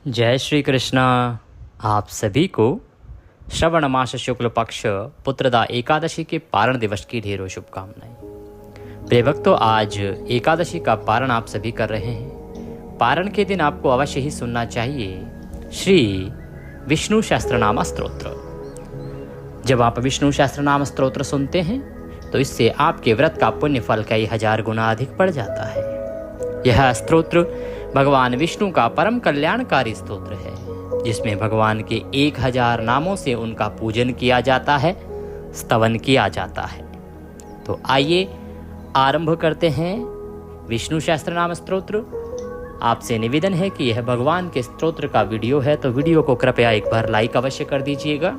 जय श्री कृष्णा। आप सभी को श्रवण मास शुक्ल पक्ष पुत्रदा एकादशी के पारण दिवस की ढेरों शुभकामनाएं। प्रिय भक्तों, आज एकादशी का पारण आप सभी कर रहे हैं। पारण के दिन आपको अवश्य ही सुनना चाहिए श्री विष्णु सहस्त्रनाम स्तोत्र। जब आप विष्णु सहस्त्रनाम स्तोत्र सुनते हैं तो इससे आपके व्रत का पुण्य फल कई हजार गुना अधिक बढ़ जाता है। यह स्तोत्र भगवान विष्णु का परम कल्याणकारी स्तोत्र है, जिसमें भगवान के 1000 नामों से उनका पूजन किया जाता है, स्तवन किया जाता है। तो आइए आरंभ करते हैं विष्णु सहस्त्रनाम स्तोत्र। आपसे निवेदन है कि यह भगवान के स्तोत्र का वीडियो है, तो वीडियो को कृपया एक बार लाइक अवश्य कर दीजिएगा।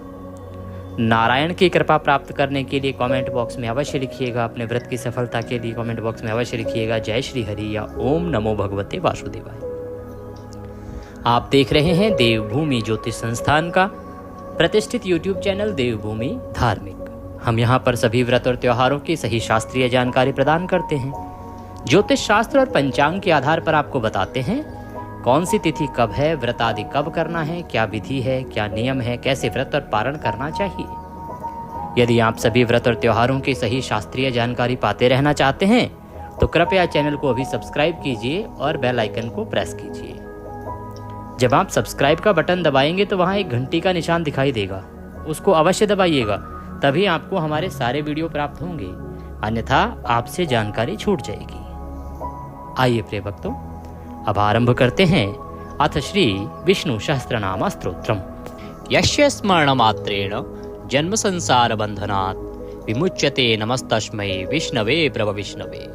नारायण की कृपा प्राप्त करने के लिए कमेंट बॉक्स में अवश्य लिखिएगा। अपने व्रत की सफलता के लिए कमेंट बॉक्स में अवश्य लिखिएगा जय श्री हरि या ओम नमो भगवते वासुदेवाय। आप देख रहे हैं देवभूमि ज्योतिष संस्थान का प्रतिष्ठित यूट्यूब चैनल देवभूमि धार्मिक। हम यहाँ पर सभी व्रत और त्योहारों की सही शास्त्रीय जानकारी प्रदान करते हैं। ज्योतिष शास्त्र और पंचांग के आधार पर आपको बताते हैं कौन सी तिथि कब है, व्रत आदि कब करना है, क्या विधि है, क्या नियम है, कैसे व्रत और पारण करना चाहिए। यदि आप सभी व्रत और त्योहारों की सही शास्त्रीय जानकारी पाते रहना चाहते हैं तो कृपया चैनल को अभी सब्सक्राइब कीजिए और बेल आइकन को प्रेस कीजिए। जब आप सब्सक्राइब का बटन दबाएंगे तो वहाँ एक घंटी का निशान दिखाई देगा, उसको अवश्य दबाइएगा, तभी आपको हमारे सारे वीडियो प्राप्त होंगे, अन्यथा आपसे जानकारी छूट जाएगी। आइए प्रिय भक्तों, अब आरंभ करते हैं अथ श्री विष्णु सहस्त्रनाम स्तोत्रम। यस्य स्मरण मात्रेण जन्म संसार बंधनात् विमुच्यते नमस्तस्मै विष्णवे प्रभ विष्णवे।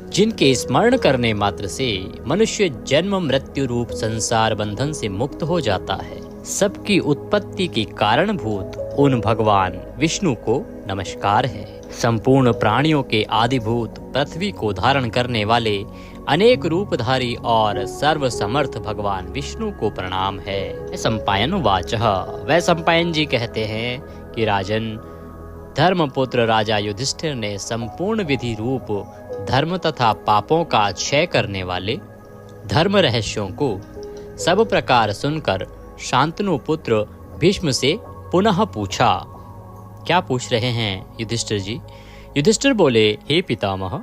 जिनके स्मरण करने मात्र से मनुष्य जन्म मृत्यु रूप संसार बंधन से मुक्त हो जाता है, सबकी उत्पत्ति की कारणभूत उन भगवान विष्णु को नमस्कार है। संपूर्ण प्राणियों के आदिभूत पृथ्वी को धारण करने वाले अनेक रूपधारी और सर्व समर्थ भगवान विष्णु को प्रणाम है। सम्पायन वाचः, वह सम्पायन जी कहते हैं कि राजन, धर्मपुत्र राजा युधिष्ठिर ने संपूर्ण विधि रूप धर्म तथा पापों का क्षय करने वाले धर्म रहस्यों को सब प्रकार सुनकर शांतनु पुत्र भीष्म से पुनः पूछा। क्या पूछ रहे हैं युधिष्ठिर जी? युधिष्ठिर बोले, हे पितामह,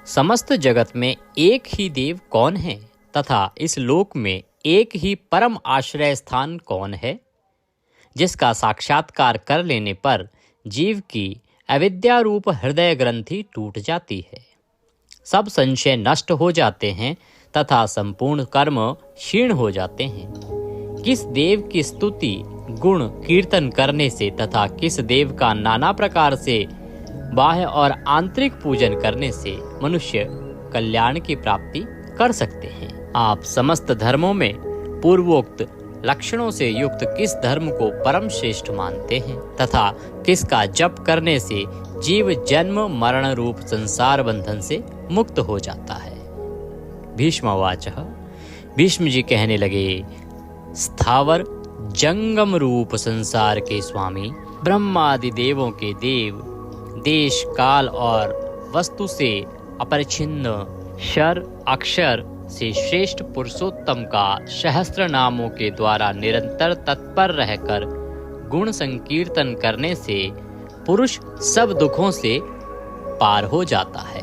समस्त जगत में एक ही देव कौन है तथा इस लोक में एक ही परम आश्रय स्थान कौन है, जिसका साक्षात्कार कर लेने पर जीव की अविद्या रूप हृदय ग्रंथि टूट जाती है, सब संशय नष्ट हो जाते हैं तथा संपूर्ण कर्म क्षीण हो जाते हैं। किस देव की स्तुति गुण कीर्तन करने से तथा किस देव का नाना प्रकार से बाह्य और आंतरिक पूजन करने से मनुष्य कल्याण की प्राप्ति कर सकते हैं। आप समस्त धर्मों में पूर्वोक्त लक्षणों से युक्त किस धर्म को परम श्रेष्ठ मानते हैं तथा किसका जप करने से जीव जन्म मरण रूप संसार बंधन से मुक्त हो जाता है। भीष्मवाचः, भीष्म जी कहने लगे, स्थावर जंगम रूप संसार के स्वामी ब्रह्मादि देवों के देव, देश काल और वस्तु से अपरिच्छिन्न क्षर अक्षर से श्रेष्ठ पुरुषोत्तम का सहस्त्र नामों के द्वारा निरंतर तत्पर रहकर गुण संकीर्तन करने से पुरुष सब दुखों से पार हो जाता है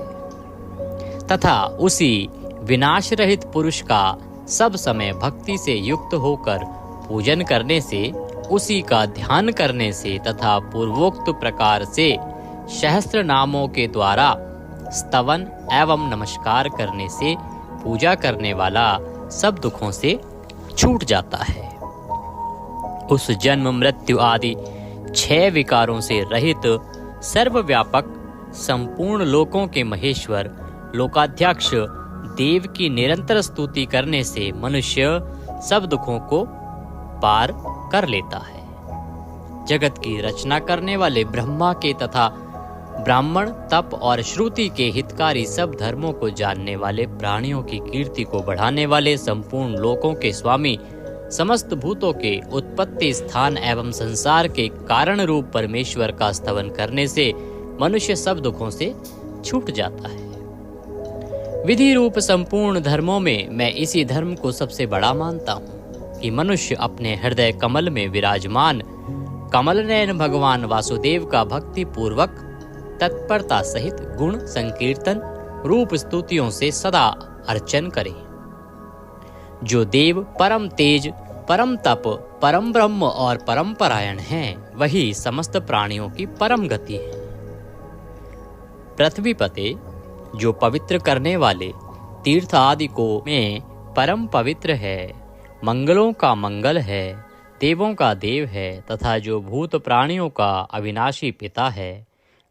तथा उसी विनाश रहित पुरुष का सब समय भक्ति से युक्त होकर पूजन करने से, उसी का ध्यान करने से तथा पूर्वोक्त प्रकार से सहस्त्र नामों के द्वारा स्तवन एवं नमस्कार करने से पूजा करने वाला सब दुखों से छूट जाता है। उस जन्म मृत्यु आदि 6 विकारों से रहित सर्वव्यापक संपूर्ण लोकों के महेश्वर लोकाध्यक्ष देव की निरंतर स्तुति करने से मनुष्य सब दुखों को पार कर लेता है। जगत की रचना करने वाले ब्रह्मा के तथा ब्राह्मण तप और श्रुति के हितकारी सब धर्मों को जानने वाले, प्राणियों की कीर्ति को बढ़ाने वाले, संपूर्ण लोकों के स्वामी, समस्त भूतों के उत्पत्ति स्थान एवं संसार के कारण रूप परमेश्वर का स्तवन करने से मनुष्य सब दुखों से छूट जाता है। विधि रूप संपूर्ण धर्मों में मैं इसी धर्म को सबसे बड़ा मानता हूँ। कि मनुष्य अपने हृदय कमल में विराजमान कमल नयन भगवान वासुदेव का भक्ति पूर्वक तत्परता सहित गुण संकीर्तन रूप स्तुतियों से सदा अर्चन करे। जो देव परम तेज, परम तप, परम ब्रह्म और परम परायण हैं, वही समस्त प्राणियों की परम गति है। पृथ्वी पते, जो पवित्र करने वाले तीर्थ आदि को में परम पवित्र है, मंगलों का मंगल है, देवों का देव है तथा जो भूत प्राणियों का अविनाशी पिता है,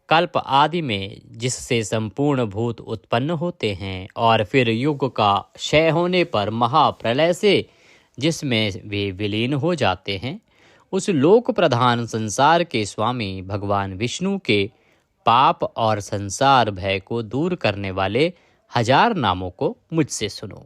कल्प आदि में जिससे संपूर्ण भूत उत्पन्न होते हैं और फिर युग का क्षय होने पर महाप्रलय से जिसमें वे विलीन हो जाते हैं, उस लोक प्रधान संसार के स्वामी भगवान विष्णु के पाप और संसार भय को दूर करने वाले 1000 नामों को मुझसे सुनो।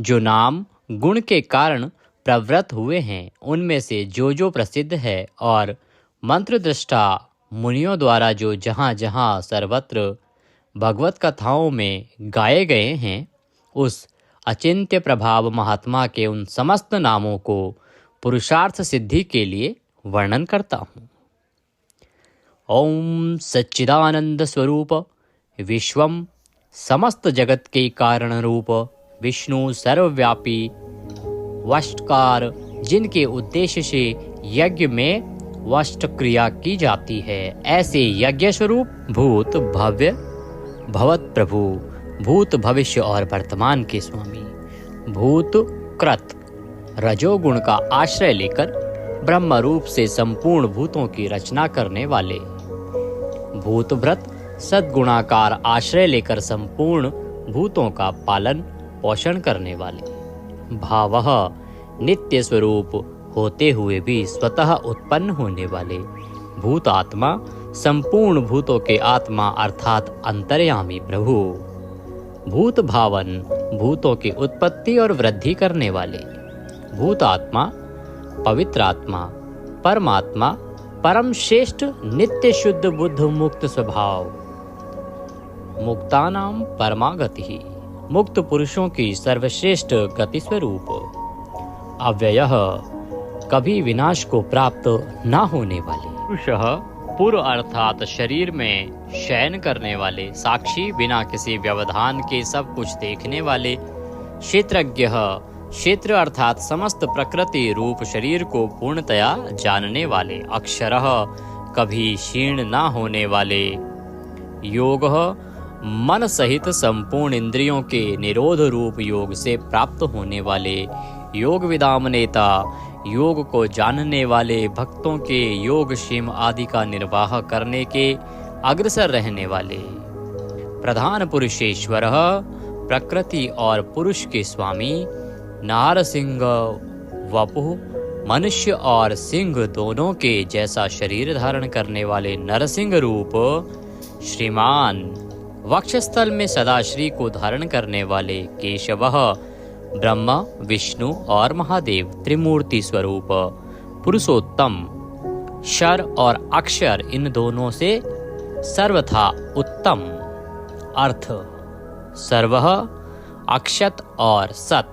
जो नाम गुण के कारण प्रवृत्त हुए हैं, उनमें से जो प्रसिद्ध है और मंत्र दृष्टा मुनियों द्वारा जो जहाँ जहाँ सर्वत्र भगवत कथाओं में गाए गए हैं, उस अचिंत्य प्रभाव महात्मा के उन समस्त नामों को पुरुषार्थ सिद्धि के लिए वर्णन करता हूँ। ओम सच्चिदानंद स्वरूप विश्वम, समस्त जगत के कारण रूप विष्णु सर्वव्यापी वष्टकार, जिनके उद्देश्य से यज्ञ में वष्ट क्रिया की जाती है, ऐसे यज्ञ स्वरूप भूत भव्य भवत प्रभु, भूत भविष्य और वर्तमान के स्वामी, भूत कृत रजोगुण का आश्रय लेकर ब्रह्म रूप से संपूर्ण भूतों की रचना करने वाले, भूत व्रत सद्गुणाकार आश्रय लेकर संपूर्ण भूतों का पालन पोषण करने वाले, भावः नित्य स्वरूप होते हुए भी स्वतः उत्पन्न होने वाले, भूत आत्मा संपूर्ण भूतों के आत्मा अर्थात अंतर्यामी प्रभु, भूत भावन भूतों की उत्पत्ति और वृद्धि करने वाले, भूत आत्मा पवित्र आत्मा परमात्मा परम श्रेष्ठ नित्य शुद्ध बुद्ध मुक्त स्वभाव, मुक्तानाम परमागति, मुक्त पुरुषों की सर्वश्रेष्ठ गति स्वरूप, अव्ययः कभी विनाश को प्राप्त न होने वाले, पुरुषः पूर्व अर्थात शरीर में शयन करने वाले, साक्षी बिना किसी व्यवधान के सब कुछ देखने वाले, क्षेत्रज्ञः क्षेत्र अर्थात समस्त प्रकृति रूप शरीर को पूर्णतया जानने वाले, अक्षरः कभी क्षीण न होने वाले, योगः मन सहित संपूर्ण इंद्रियों के निरोध रूप योग से प्राप्त होने वाले, योग विदाम नेता योग को जानने वाले, भक्तों के योग क्षेम आदि का निर्वाह करने के अग्रसर रहने वाले, प्रधान पुरुषेश्वर प्रकृति और पुरुष के स्वामी, नारसिंह वपुः मनुष्य और सिंह दोनों के जैसा शरीर धारण करने वाले नरसिंह रूप, श्रीमान वक्षस्थल में सदा श्री को धारण करने वाले, केशवः ब्रह्मा विष्णु और महादेव त्रिमूर्ति स्वरूप, पुरुषोत्तम शर और अक्षर इन दोनों से सर्वथा उत्तम, अर्थ सर्वः अक्षत और सत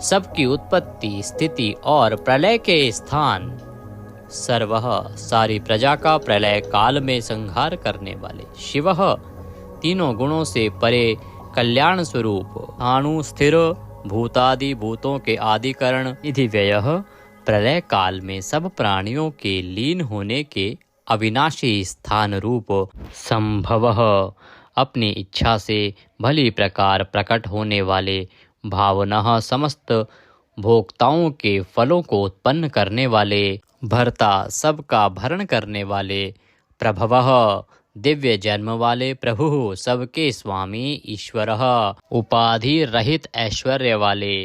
सबकी उत्पत्ति स्थिति और प्रलय के स्थान, सर्वः सारी प्रजा का प्रलय काल में संहार करने वाले, शिवः तीनों गुणों से परे कल्याण स्वरूप, अणु स्थिर भूतादि भूतों के आदिकरण, निधि व्ययः प्रलय काल में सब प्राणियों के लीन होने के अविनाशी स्थान रूप, संभवः अपनी इच्छा से भली प्रकार प्रकट होने वाले, भावनः समस्त भोक्ताओं के फलों को उत्पन्न करने वाले, भर्ता सबका भरण करने वाले, प्रभवः दिव्य जन्म वाले प्रभु सबके स्वामी, ईश्वरः उपाधि रहित ऐश्वर्य वाले,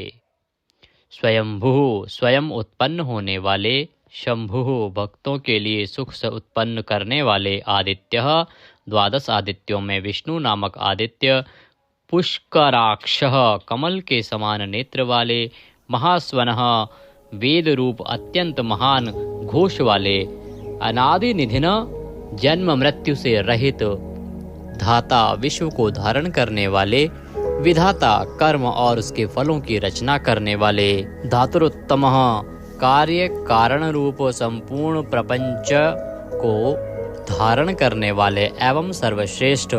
स्वयंभू स्वयं उत्पन्न होने वाले, शंभु भक्तों के लिए सुख से उत्पन्न करने वाले, आदित्यः 12 आदित्यों में विष्णु नामक आदित्य, पुष्कराक्षः कमल के समान नेत्र वाले, महास्वनः वेद रूप अत्यंत महान घोष वाले, अनादि निधिन जन्म मृत्यु से रहित, धाता विश्व को धारण करने वाले, विधाता, कर्म और उसके फलों की रचना करने वाले, धातुरुत्तम, कार्य कारण रूप संपूर्ण प्रपंच को धारण करने वाले एवं सर्वश्रेष्ठ,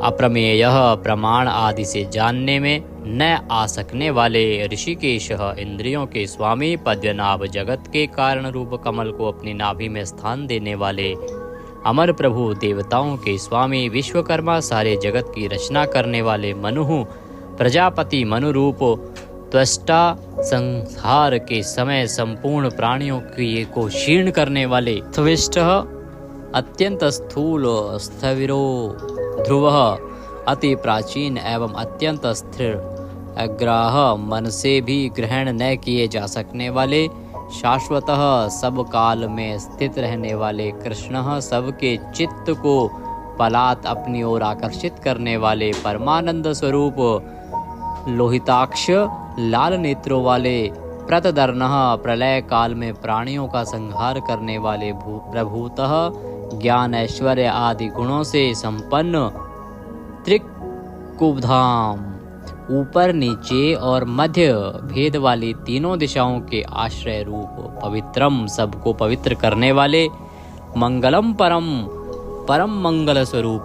अप्रमेय, प्रमाण आदि से जानने में न आ सकने वाले, ऋषिकेश, इंद्रियों के स्वामी, पद्मनाभ, जगत के कारण रूप कमल को अपनी नाभि में स्थान देने वाले, अमर प्रभु, देवताओं के स्वामी, विश्वकर्मा, सारे जगत की रचना करने वाले, मनु, प्रजापति, मनुरूप, त्वष्टा, संहार के समय संपूर्ण प्राणियों को क्षीण करने वाले, त्विष्ट, अत्यंत स्थूल, स्थविरो, ध्रुव, अति प्राचीन एवं अत्यंत स्थिर, अग्राह, मन से भी ग्रहण न किए जा सकने वाले, शाश्वतः, सब काल में स्थित रहने वाले, कृष्ण, सबके चित्त को पलात अपनी ओर आकर्षित करने वाले, परमानंद स्वरूप, लोहिताक्ष, लाल नेत्रों वाले, प्रतदर्णः, प्रलय काल में प्राणियों का संहार करने वाले, प्रभूतः, ज्ञान, ऐश्वर्य आदि गुणों से संपन्न, त्रिकुबधाम, ऊपर नीचे और मध्य भेद वाली तीनों दिशाओं के आश्रय रूप, पवित्रम, सबको पवित्र करने वाले, मंगलम परम, परम मंगल स्वरूप,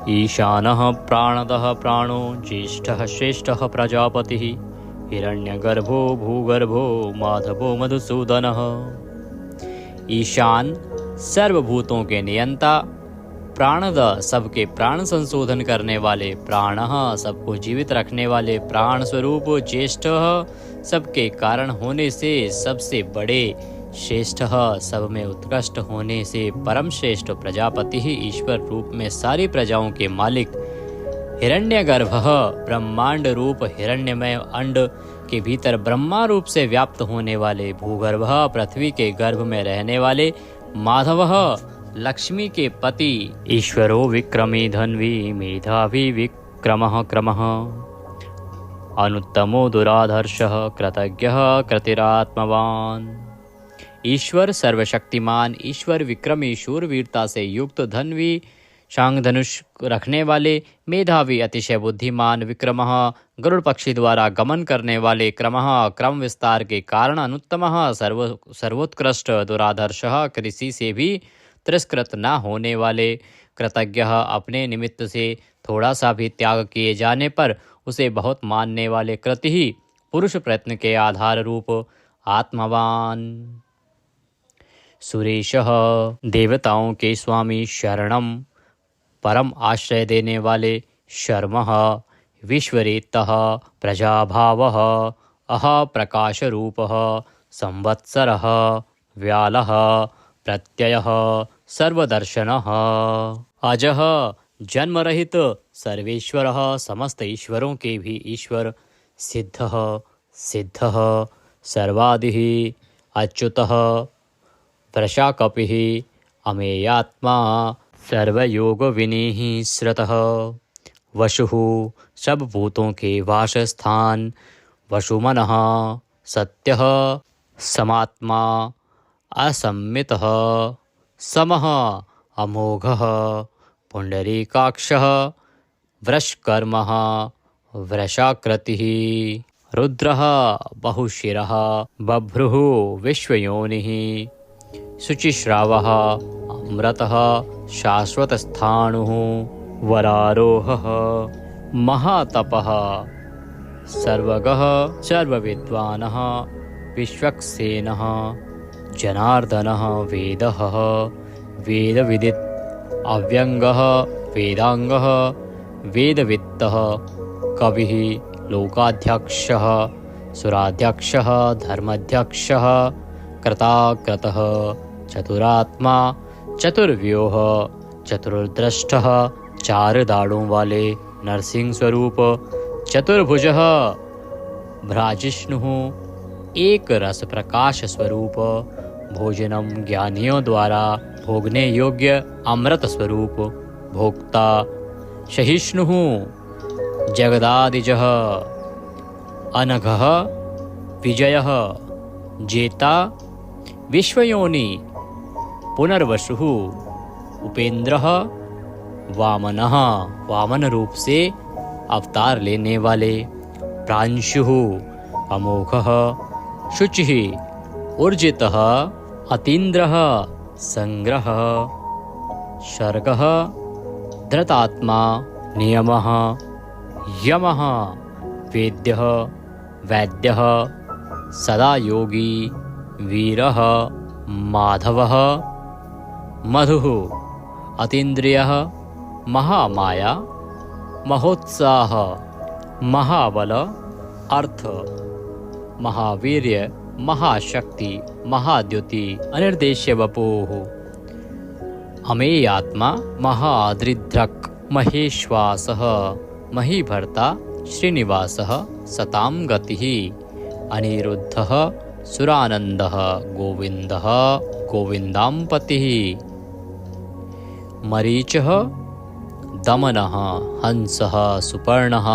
ईशानः, प्राणदः, प्राणो, ज्येष्ठः, श्रेष्ठः, प्रजापतिः, हिरण्यगर्भो, भूगर्भो, माधवो, मधुसूदनः, ईशान, सर्वभूतों के नियंता, प्राणद, सबके प्राण संशोधन करने वाले, प्राणः, सबको जीवित रखने वाले, प्राण स्वरूप, ज्येष्ठ, सबके कारण होने से सबसे बड़े, श्रेष्ठ, सब में उत्कृष्ट होने से परम श्रेष्ठ, प्रजापति ही ईश्वर रूप में सारी प्रजाओं के मालिक, हिरण्यगर्भ, ब्रह्मांड रूप हिरण्यमय अंड के भीतर ब्रह्मा रूप से व्याप्त होने वाले, भूगर्भ, पृथ्वी के गर्भ में रहने वाले, माधव, लक्ष्मी के पति, ईश्वरो विक्रमी, धन्वी, मेधावी, विक्रमः, क्रमः, अनुत्तमो, दुराधर्षः, कृतज्ञः, कृतिरात्मवान, ईश्वर सर्वशक्तिमान, ईश्वर विक्रमी, शूरवीरता से युक्त, धन्वी, शांग धनुष रखने वाले, मेधावी, अतिशय बुद्धिमान, विक्रमः, गरुड़ पक्षी द्वारा गमन करने वाले, क्रमः, क्रम विस्तार के कारण, अनुत्तमः, सर्वोत्कृष्ट, दुराधर्षः, किसी से भी तिरस्कृत न होने वाले, कृतज्ञ, अपने निमित्त से थोड़ा सा भी त्याग किए जाने पर उसे बहुत मानने वाले, कृति ही, पुरुष प्रयत्न के आधार रूप, आत्मवान, सुरेशः, देवताओं के स्वामी, शरणम, परम आश्रय देने वाले, शर्मः, विश्वरेतः, प्रजाभावः, अह प्रकाश रूपः, संवत्सरः, व्यालः, प्रत्ययः, सर्वदर्शनः, अजः, जन्म रहित, सर्वेश्वरः, समस्त ईश्वरों के भी ईश्वर, सिद्धः, सिद्धः, सर्वादिः, अच्युतः, वृषाकपिः, अमेयात्मा, सर्वयोग विनीः श्रतः, वशुः, सब भूतों के वासस्थान, वशुमनः, सत्यः, समात्मा, असम्मितः, समः, अमोघः, पुंडरीकाक्षः, वृषकर्मः, वृषाकृतिः, रुद्रः, बहुशिरः, बभ्रुः, विश्वयोनिः, शुचिश्रावः, अमृतः, शाश्वतस्थाणुः, वरारोहः, महातपः, सर्वगः, सर्वविद्वानः, विश्वक्सेनः, जनार्दनः, वेदः, वेदविदित्, अव्यंगः, वेदांगः, वेदवित्तः, कविः, लोकाध्यक्षः, सुराध्यक्षः, धर्माध्यक्षः, कृताकृतः, चतुरात्मा, चतुर्व्यूह, चतुर्दृष्टः, चार दाढ़ों वाले, नरसिंह स्वरूप, चतुर्भुजः, भ्राजिष्णुः, एक रस प्रकाश स्वरूप, भोजनम, ज्ञानियों द्वारा भोगने योग्य अमृत स्वरूप, भोक्ता, सहिष्णुः, जगदादिजः, अनघः, विजयः, जेता, विश्वयोनि, पुनर्वसुः, उपेंद्रः, वामनः, वामन रूप से अवतार लेने वाले, प्रांशुः अमोघः, शुचिः ऊर्जितः, अतीन्द्रः संग्रहः, सर्गः धृतात्मा, नियमः यमः, वेद्यः वैद्यः, सदा योगी, वीरः माधवः, मधुः अतीन्द्रियः, महामाया, महोत्साह, महाबल, अर्थ, महावीर्य, महाशक्ति, महाद्युति, अनिर्देश्य वपुः, अमेयात्मा, महादृढ्रक्, महेश्वासः, महीभर्ता, श्रीनिवासः, सतां गतिः, अनिरुद्धः, सुरानन्दः, गोविन्दः गोविन्दाम्पतिः, मरीचः दमनः, हंसः सुपर्णः,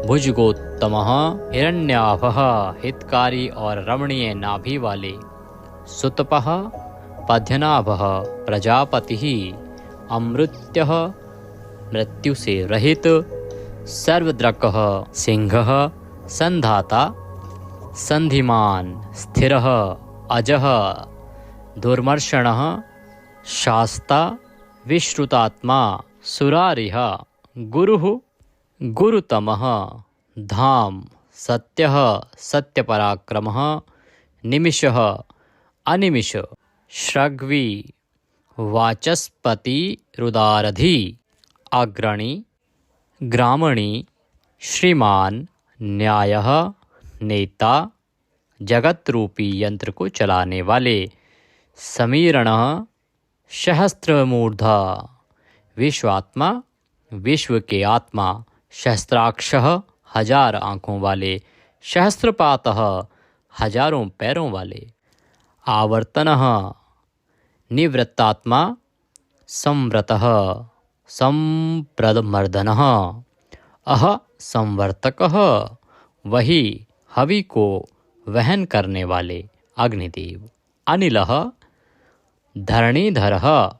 भुजगोत्तमः, हिरण्याभः, हितकारी और रमणीय नाभि वाले, सुतपः, पद्यनाभः, प्रजापतिः, अमृत्यः, मृत्यु से रहित, सर्वद्रकः, सिंहः, संधाता, संधिमान, स्थिरः, अजः, दुर्मर्षणः, शास्ता, विश्रुतात्मा, सुरारिः, गुरुः, गुरुतमः, धाम, सत्यः, सत्यपराक्रमः, निमिषः, अनिमिष, श्रग्वी, वाचस्पति, रुदारधि, अग्रणी, ग्रामणी, श्रीमान, न्यायः, नेता, जगत रूपी यंत्र को चलाने वाले, समीरणः, सहस्त्रमूर्धा, विश्वात्मा, विश्व के आत्मा, सहस्त्राक्षः, हजार आँखों वाले, सहस्त्रपातः, हजारों पैरों वाले, आवर्तनः, निवृत्तात्मा, संव्रतः, संप्रमर्दनः, अह संवर्तकः, वही हवि को वहन करने वाले, अग्निदेव, अनिलः, धरणीधरः,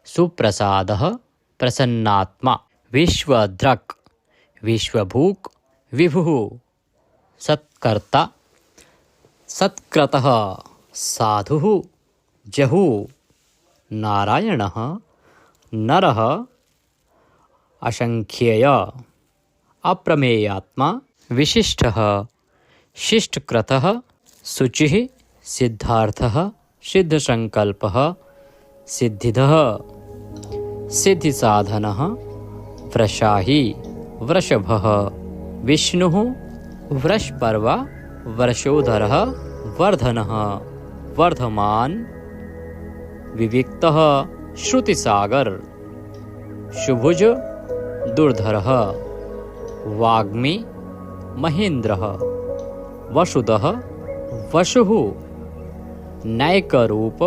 सुप्रसादः, प्रसन्नात्मा, विश्वद्रक्, विश्वभूक्, विभुः, सत्कर्ता, सत्कृतः, साधुः, जहु, नारायणः, नरः, असंख्येय, अप्रमेयात्मा, विशिष्टः, शिष्टकृतः, शुचिः, सिद्धार्थः, सिद्धसंकल्पः, सिद्धिदः, सिद्धिसाधनः, वृषाही, वृषभः, विष्णुः, वृषपर्वा, वर्षोधरः, वर्धनः, वर्धमान, विविक्तः, श्रुतिसागर, शुभुज, दुर्धरः, वाग्मी, महेन्द्रः, वसुदः, वसुः, नैकरूप,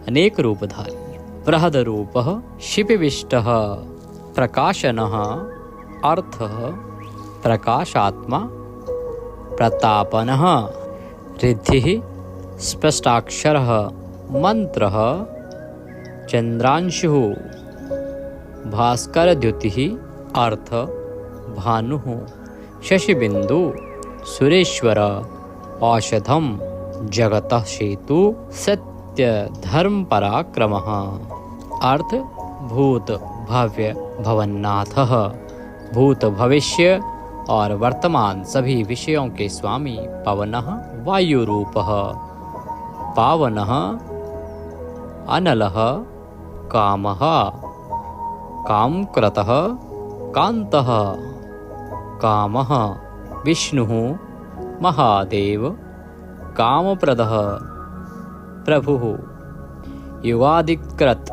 अनेक रूपधारी, बृहदरूपः, शिपिविष्टः, प्रकाशनः, अर्थः, प्रकाशात्मा, प्रतापनः, रिद्धिः, स्पष्टाक्षरः, मंत्रः, चंद्रांशुः, भास्करद्युतिः, अर्थ, भानुः, शशिबिंदु, सुरेश्वर, औषधम, जगतः सेतु, सत्य धर्म पराक्रमः, अर्थ, भूत भव्य भवन्नाथः, भूत भविष्य और वर्तमान सभी विषयों के स्वामी, पवनः, वायुरूपः, पावनः, अनलः, कामः, कामकृतः, कान्तः, कामः, विष्णुः, महादेव, कामप्रदः, प्रभुः, युगादिकृत,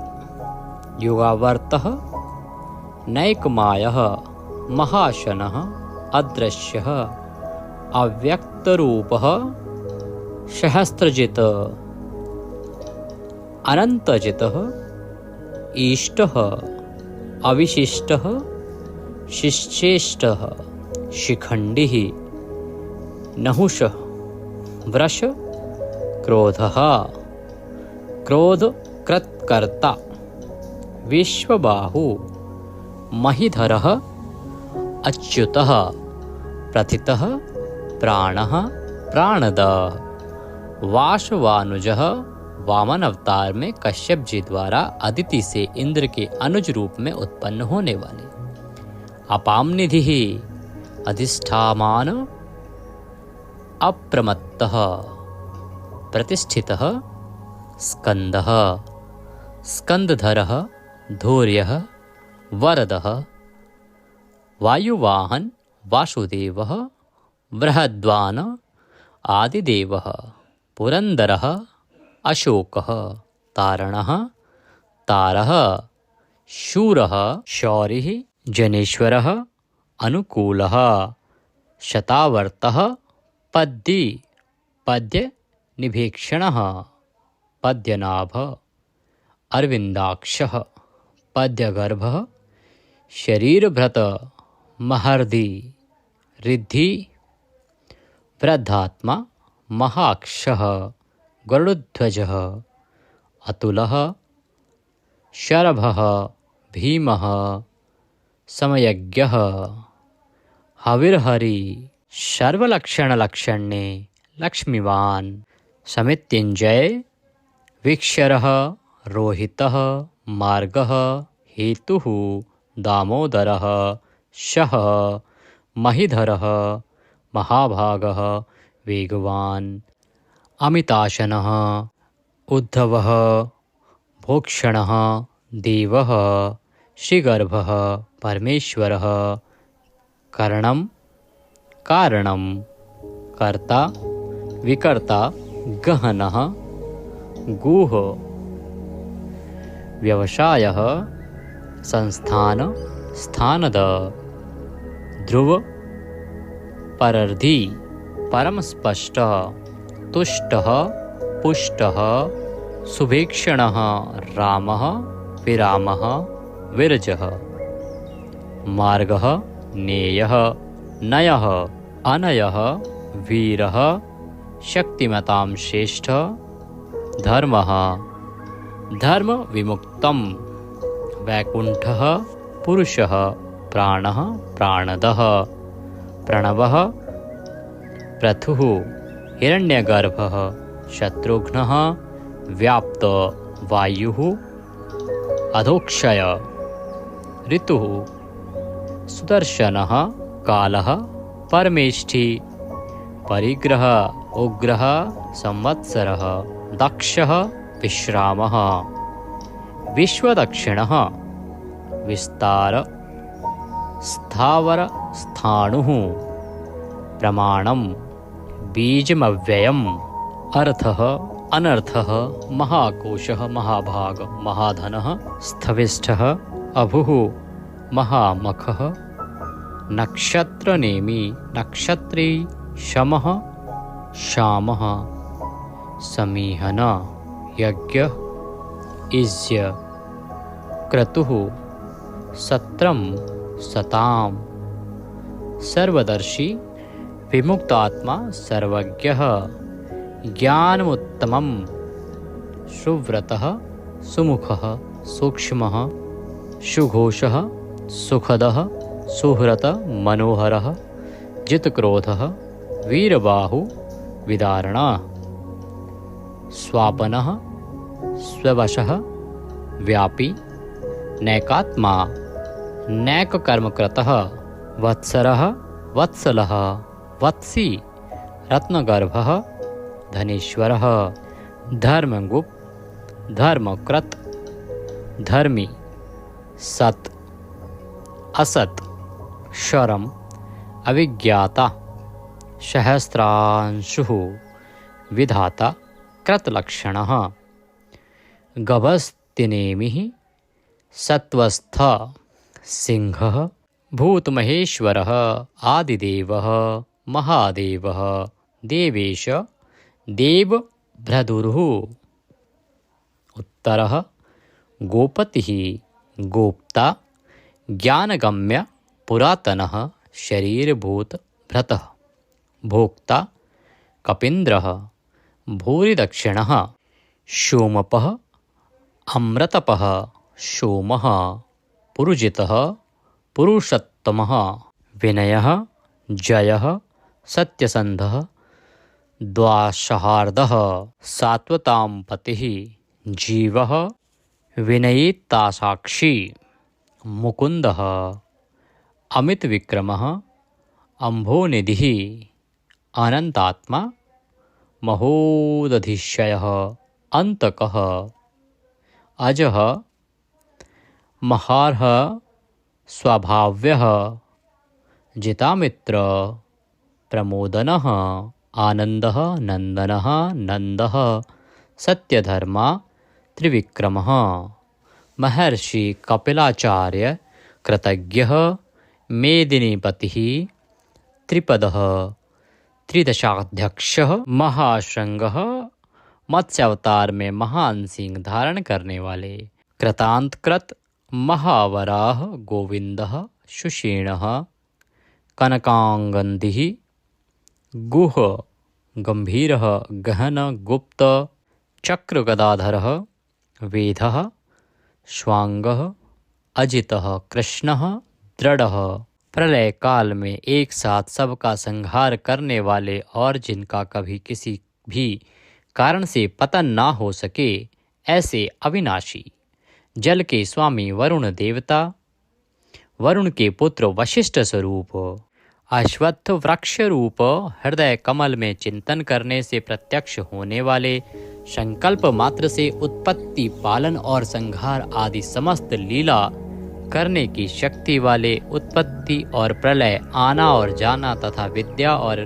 युगावर्तः, नैकमायः, महाशनः, अदृश्यः, अव्यक्तरूपः, सहस्त्रजित्, अनन्तजितः, ईष्टः, अविशिष्टः, शिश्चेष्टः, शिखण्डिः, नहुषः, वृष, क्रोधः, क्रोधकृत्कर्ता, विश्वबाहु, महीधरः, अच्युतः प्रथितः प्राणः प्राणदः। वासवानुजः वामन अवतार में कश्यप जी द्वारा अदिति से इंद्र के अनुज रूप में उत्पन्न होने वाले। अपाम निधि अधिष्ठामान अप्रमत्तः प्रतिष्ठितः स्कंदः स्कंदधरः धैर्यः वरदः वायुवाहन वासुदेवः बृहद्वान आदिदेवः पुरंदरः अशोकः तारणः तारः शूरः शौरिः जनेश्वरः अनुकूलः शतावर्तः पद्दी पद्य निभीक्षणः पद्यनाभ अरविंदाक्षः पद्यगर्भः शरीरभृत महर्दि रिद्धि वृद्धात्मा महाक्षः गरुडध्वजः अतुलः शरभः भीमः समयज्ञः हविर्हरि सर्वलक्षणलक्षण्ये लक्ष्मीवान् समित्युञ्जय विक्षरः रोहितः मार्गः हेतुः दामोदरः शः महिधरः महाभागः वेगवान् अमिताशनः उद्धवः भोक्षणः देवः श्रीगर्भः परमेश्वरः करणं कारणं कर्ता विकर्ता गहनः गुह व्यवसायः संस्थान स्थानद ध्रुव परर्धि परमस्पष्ट तुष्टः पुष्टः सुभीक्षणः रामः विरामः विरजः मार्गः नेयः नयः अनयः वीरः शक्तिमतां श्रेष्ठ धर्मः धर्म विमुक्तं वैकुंठः पुरुषः प्राणः प्राणदः प्रणवः प्रथुः हिरण्यगर्भः शत्रुघ्नः व्याप्त वायुः अधोक्षय ऋतुः सुदर्शनः कालः परमेष्ठी परिग्रह उग्रः संवत्सरः दक्षः विश्रामः विश्वदक्षिणः विस्तार स्थावर स्थाणुः प्रमाणं बीजमव्ययम् अर्थः अनर्थः महाकोशः महाभाग महाधनः स्थविष्ठः अभुः महामखः नक्षत्रनेमी नक्षत्री शमः शामः समीहन यज्ञ इज्य क्रतुः सत्रम सतां सर्वदर्शी विमुक्तात्मा सर्वज्ञः ज्ञानमुत्तमं सुव्रतः सुमुखः सूक्ष्मः सुघोषः सुखदः सुहृत मनोहरः जितक्रोधः वीरबाहु विदारणः स्वापनः स्ववशः व्यापी नैकात्मा नैककर्मकृतः वत्सरः वत्सलः वत्सी रत्नगर्भः धनेश्वरः धर्मगुप् धर्मकृत् धर्मी सत् असत् शरम अविज्ञाता सहस्रांशुः विधाता कृतलक्षणः गभस्तिनेमिः सत्वस्थ सिंहः भूतमहेश्वरः आदिदेवः महादेवः देवेश देवभ्रदुरुः उत्तरः गोपतिः गोप्ता ज्ञानगम्य पुरातनः शरीरभूत भ्रतः भोक्ता कपीन्द्रः भूरिदक्षिणः सोमपः अमृतपः सोमः पुरुजितः पुरुषोत्तमः विनयः जयः सत्यसन्धः द्वासहार्दः सात्वतां पतिः जीवः विनयितासाक्षी मुकुन्दः अमितविक्रमः अम्भोनिधिः अनन्तात्मा महोदधिशयः अन्तकः अजः महार्ह स्वभाव्यः जितामित्र प्रमोदनः आनन्दः नन्दनः नन्दः सत्यधर्मा त्रिविक्रमः महर्षि कपिलाचार्य कृतज्ञः मेदिनीपतिः त्रिपदः त्रिदशाध्यक्षः महाशृंगः मत्स्यावतार में महान सिंह धारण करने वाले कृतांतकृत महावराह गोविंदः सुषेणः कनकांगन्दिः गुह गंभीरः गहन गुप्त चक्रगदाधरः वेदः श्वांगः अजितः कृष्णः दृढ़ः प्रलय काल में एक साथ सबका संहार करने वाले और जिनका कभी किसी भी कारण से पतन ना हो सके ऐसे अविनाशी जल के स्वामी वरुण देवता वरुण के पुत्र वशिष्ठ स्वरूप अश्वत्थ वृक्ष रूप हृदय कमल में चिंतन करने से प्रत्यक्ष होने वाले संकल्प मात्र से उत्पत्ति पालन और संहार आदि समस्त लीला करने की शक्ति वाले उत्पत्ति और प्रलय आना और जाना तथा विद्या और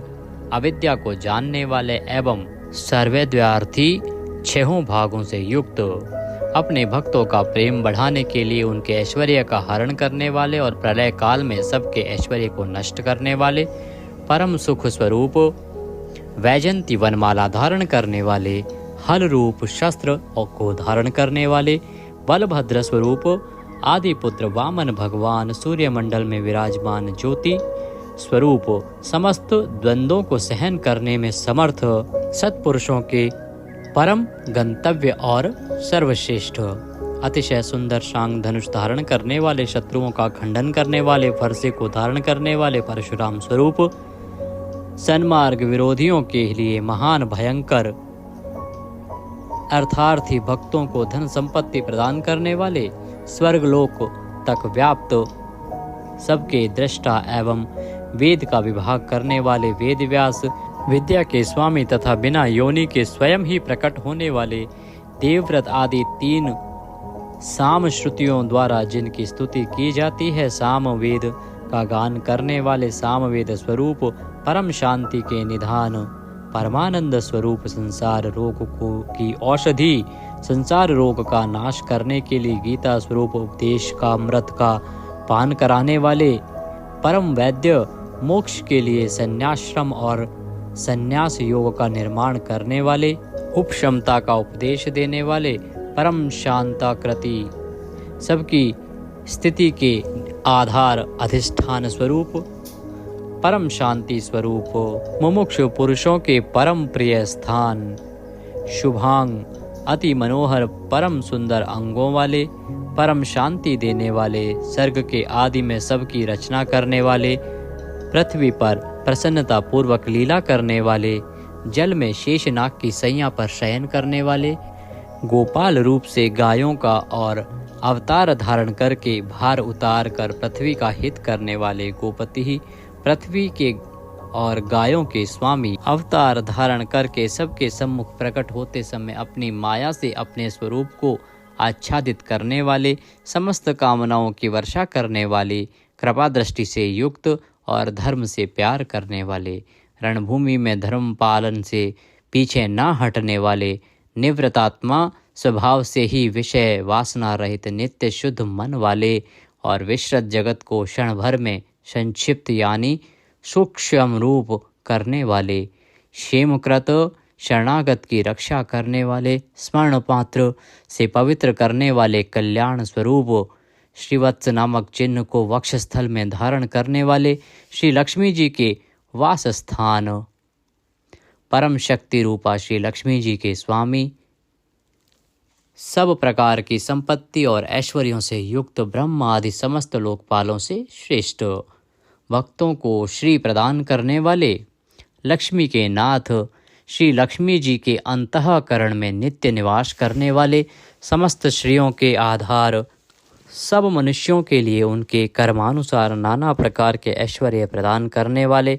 अविद्या को जानने वाले एवं सर्वैद्वार्थी छहों भागों से युक्त अपने भक्तों का प्रेम बढ़ाने के लिए उनके ऐश्वर्य का हरण करने वाले और प्रलय काल में सबके ऐश्वर्य को नष्ट करने वाले परम सुख स्वरूप वैजंती वनमाला धारण करने वाले हल रूप शस्त्र को धारण करने वाले बलभद्र स्वरूप आदि पुत्र वामन भगवान सूर्यमंडल में विराजमान ज्योति स्वरूप समस्त द्वंद्वों को सहन करने में समर्थ सत्पुरुषों के परम गंतव्य और सर्वश्रेष्ठ अतिशय सुंदर शांग धनुष धारण करने वाले शत्रुओं का खंडन करने वाले फरसे को धारण करने वाले परशुराम स्वरूप सन्मार्ग विरोधियों के लिए महान भयंकर अर्थार्थी भक्तों को धन संपत्ति प्रदान करने वाले स्वर्गलोक तक व्याप्त सबके दृष्टा एवं वेद का विभाग करने वाले वेद व्यास विद्या के स्वामी तथा बिना योनि के स्वयं ही प्रकट होने वाले देवव्रत आदि तीन साम श्रुतियों द्वारा जिनकी स्तुति की जाती है साम वेद का गान करने वाले साम वेद स्वरूप परम शांति के निधान परमानंद स्वरूप संसार रोग की औषधि संसार रोग का नाश करने के लिए गीता स्वरूप उपदेश का अमृत का पान कराने वाले परम वैद्य मोक्ष के लिए संन्याश्रम और संन्यास योग का निर्माण करने वाले उपशमता का उपदेश देने वाले परम शांताकृति सबकी स्थिति के आधार अधिष्ठान स्वरूप परम शांति स्वरूप मुमुक्षु पुरुषों के परम प्रिय स्थान शुभांग अति मनोहर परम सुंदर अंगों वाले परम शांति देने वाले सर्ग के आदि में सबकी रचना करने वाले पृथ्वी पर प्रसन्नता पूर्वक लीला करने वाले जल में शेषनाग की सैया पर शयन करने वाले गोपाल रूप से गायों का और अवतार धारण करके भार उतार कर पृथ्वी का हित करने वाले गोपति ही पृथ्वी के और गायों के स्वामी अवतार धारण करके सबके सम्मुख प्रकट होते समय अपनी माया से अपने स्वरूप को आच्छादित करने वाले समस्त कामनाओं की वर्षा करने वाले कृपा दृष्टि से युक्त और धर्म से प्यार करने वाले रणभूमि में धर्म पालन से पीछे न हटने वाले निवृत्तात्मा स्वभाव से ही विषय वासना रहित नित्य शुद्ध मन वाले और विश्रत जगत को क्षण भर में संक्षिप्त यानी सूक्ष्म रूप करने वाले क्षेमकृत शरणागत की रक्षा करने वाले स्वर्ण पात्र से पवित्र करने वाले कल्याण स्वरूप श्रीवत्स नामक चिन्ह को वक्षस्थल में धारण करने वाले श्री लक्ष्मी जी के वास स्थान परम शक्ति रूपा श्री लक्ष्मी जी के स्वामी सब प्रकार की संपत्ति और ऐश्वर्यों से युक्त ब्रह्म आदि समस्त लोकपालों से श्रेष्ठ भक्तों को श्री प्रदान करने वाले, लक्ष्मी के नाथ श्री लक्ष्मी जी के अंतःकरण में नित्य निवास करने वाले, समस्त श्रियों के आधार, सब मनुष्यों के लिए उनके कर्मानुसार नाना प्रकार के ऐश्वर्य प्रदान करने वाले,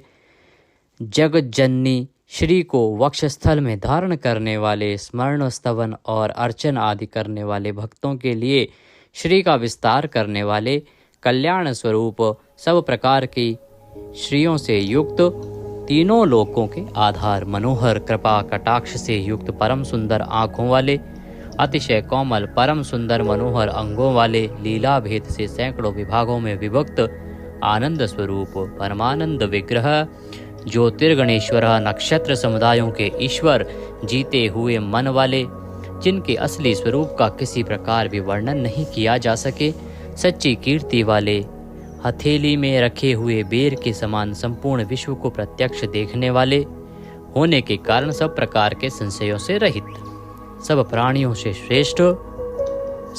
जगत जननी श्री को वक्षस्थल में धारण करने वाले, स्मरण स्तवन और अर्चन आदि करने वाले भक्तों के लिए श्री का विस्तार करने वाले, कल्याण स्वरूप सब प्रकार की श्रियों से युक्त, तीनों लोकों के आधार, मनोहर कृपा कटाक्ष से युक्त, परम सुंदर आँखों वाले, अतिशय कोमल परम सुंदर मनोहर अंगों वाले, लीला भेद से सैकड़ों विभागों में विभक्त, आनंद स्वरूप परमानंद विग्रह, ज्योतिर्गणेश्वर, नक्षत्र समुदायों के ईश्वर, जीते हुए मन वाले, जिनके असली स्वरूप का किसी प्रकार भी वर्णन नहीं किया जा सके, सच्ची कीर्ति वाले, हथेली में रखे हुए बेर के समान संपूर्ण विश्व को प्रत्यक्ष देखने वाले होने के कारण सब प्रकार के संशयों से रहित, सब प्राणियों से श्रेष्ठ,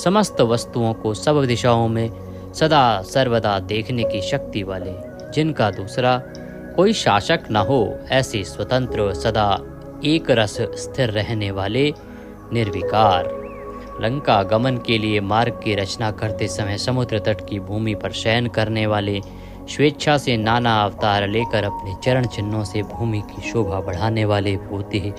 समस्त वस्तुओं को सब दिशाओं में सदा सर्वदा देखने की शक्ति वाले, जिनका दूसरा कोई शासक न हो, ऐसे स्वतंत्र सदा एक रस स्थिर रहने वाले, निर्विकार, लंका गमन के लिए मार्ग की रचना करते समय समुद्र तट की भूमि पर शयन करने वाले, स्वेच्छा से नाना अवतार लेकर अपने चरण चिन्हों से भूमि की शोभा बढ़ाने वाले, भूति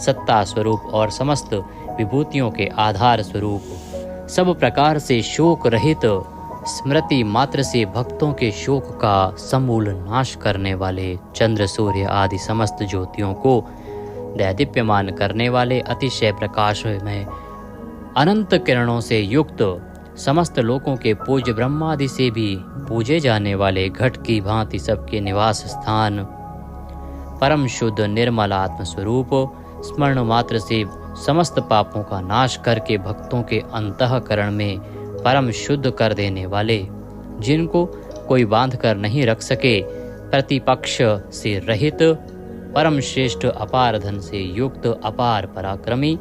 सत्ता स्वरूप और समस्त विभूतियों के आधार स्वरूप, सब प्रकार से शोक रहित, स्मृति मात्र से भक्तों के शोक का समूल नाश करने वाले, चंद्र सूर्य आदि समस्त ज्योतियों को दैदीप्यमान करने वाले, अतिशय प्रकाशमय अनंत किरणों से युक्त, समस्त लोकों के पूज्य ब्रह्मादि से भी पूजे जाने वाले, घट की भांति सबके निवास स्थान, परम शुद्ध निर्मल आत्म स्वरूप, स्मरण मात्र से समस्त पापों का नाश करके भक्तों के अंतःकरण में परम शुद्ध कर देने वाले, जिनको कोई बांध कर नहीं रख सके, प्रतिपक्ष से रहित, परम श्रेष्ठ अपार धन से युक्त, अपार पराक्रमी,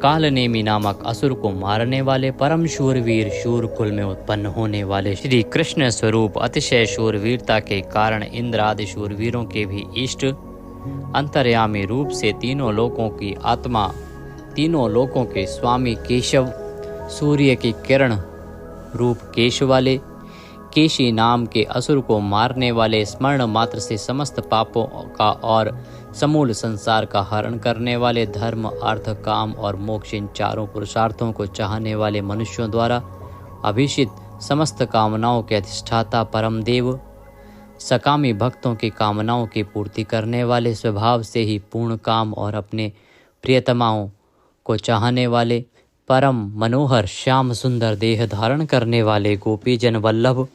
कालनेमी नामक असुर को मारने वाले, परम शूरवीर, शूर कुल में उत्पन्न होने वाले श्री कृष्ण स्वरूप, अतिशय शूरवीरता के कारण इंद्र आदि शूरवीरों के भी इष्ट, अंतर्यामी रूप से तीनों लोकों की आत्मा, तीनों लोकों के स्वामी केशव, सूर्य की किरण रूप केश वाले, केशी नाम के असुर को मारने वाले, स्मरण मात्र से समस्त पापों का और समूल संसार का हरण करने वाले, धर्म अर्थ काम और मोक्ष इन चारों पुरुषार्थों को चाहने वाले मनुष्यों द्वारा अभिषित, समस्त कामनाओं के अधिष्ठाता परम देव, सकामी भक्तों की कामनाओं की पूर्ति करने वाले, स्वभाव से ही पूर्ण काम और अपने प्रियतमाओं को चाहने वाले, परम मनोहर श्याम सुंदर देह धारण करने वाले, गोपी जन वल्लभ,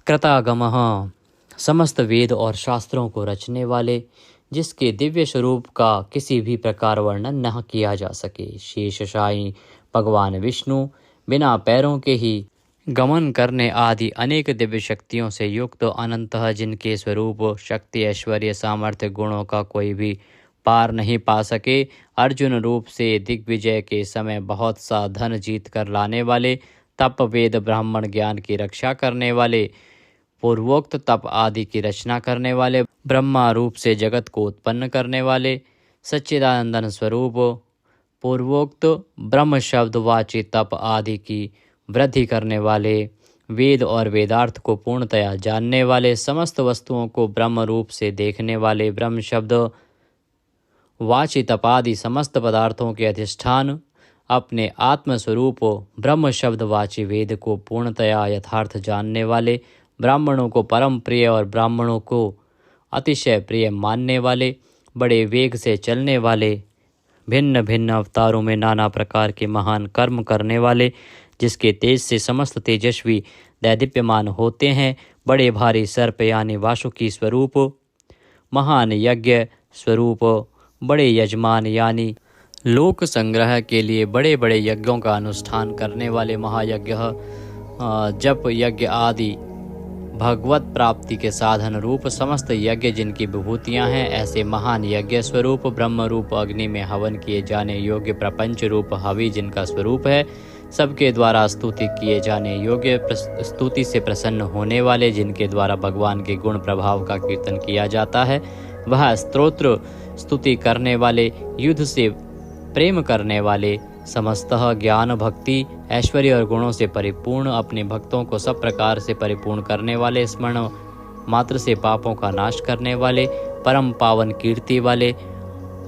कृतागमः, समस्त वेद और शास्त्रों को रचने वाले, जिसके दिव्य स्वरूप का किसी भी प्रकार वर्णन न किया जा सके, शेषशायी भगवान विष्णु, बिना पैरों के ही गमन करने आदि अनेक दिव्य शक्तियों से युक्त, अनंतः जिनके स्वरूप शक्ति ऐश्वर्य सामर्थ्य गुणों का कोई भी पार नहीं पा सके, अर्जुन रूप से दिग्विजय के समय बहुत सा धन जीत कर लाने वाले, तप वेद ब्राह्मण ज्ञान की रक्षा करने वाले, पूर्वोक्त तप आदि की रचना करने वाले, ब्रह्मा रूप से जगत को उत्पन्न करने वाले, सच्चिदानंदन स्वरूप, पूर्वोक्त ब्रह्म शब्द वाची तप आदि की वृद्धि करने वाले, वेद और वेदार्थ को पूर्णतया जानने वाले, समस्त वस्तुओं को ब्रह्म रूप से देखने वाले, ब्रह्म शब्द वाची तपादि समस्त पदार्थों के अधिष्ठान, अपने आत्मस्वरूप ब्रह्म शब्द वाची वेद को पूर्णतया यथार्थ जानने वाले, ब्राह्मणों को परम प्रिय और ब्राह्मणों को अतिशय प्रिय मानने वाले, बड़े वेग से चलने वाले, भिन्न भिन्न अवतारों में नाना प्रकार के महान कर्म करने वाले, जिसके तेज से समस्त तेजस्वी दैदीप्यमान होते हैं, बड़े भारी सर्प यानी वासुकी स्वरूप, महान यज्ञ स्वरूप, बड़े यजमान यानी लोक संग्रह के लिए बड़े बड़े यज्ञों का अनुष्ठान करने वाले, महायज्ञ जप यज्ञ आदि भगवत प्राप्ति के साधन रूप समस्त यज्ञ जिनकी विभूतियां हैं, ऐसे महान यज्ञ स्वरूप, ब्रह्म रूप अग्नि में हवन किए जाने योग्य प्रपंच रूप हवि जिनका स्वरूप है, सबके द्वारा स्तुति किए जाने योग्य, स्तुति से प्रसन्न होने वाले, जिनके द्वारा भगवान के गुण प्रभाव का कीर्तन किया जाता है, वह स्तोत्र स्तुति करने वाले, युद्ध से प्रेम करने वाले, समस्तः ज्ञान भक्ति ऐश्वर्य और गुणों से परिपूर्ण, अपने भक्तों को सब प्रकार से परिपूर्ण करने वाले, स्मरण मात्र से पापों का नाश करने वाले, परम पावन कीर्ति वाले,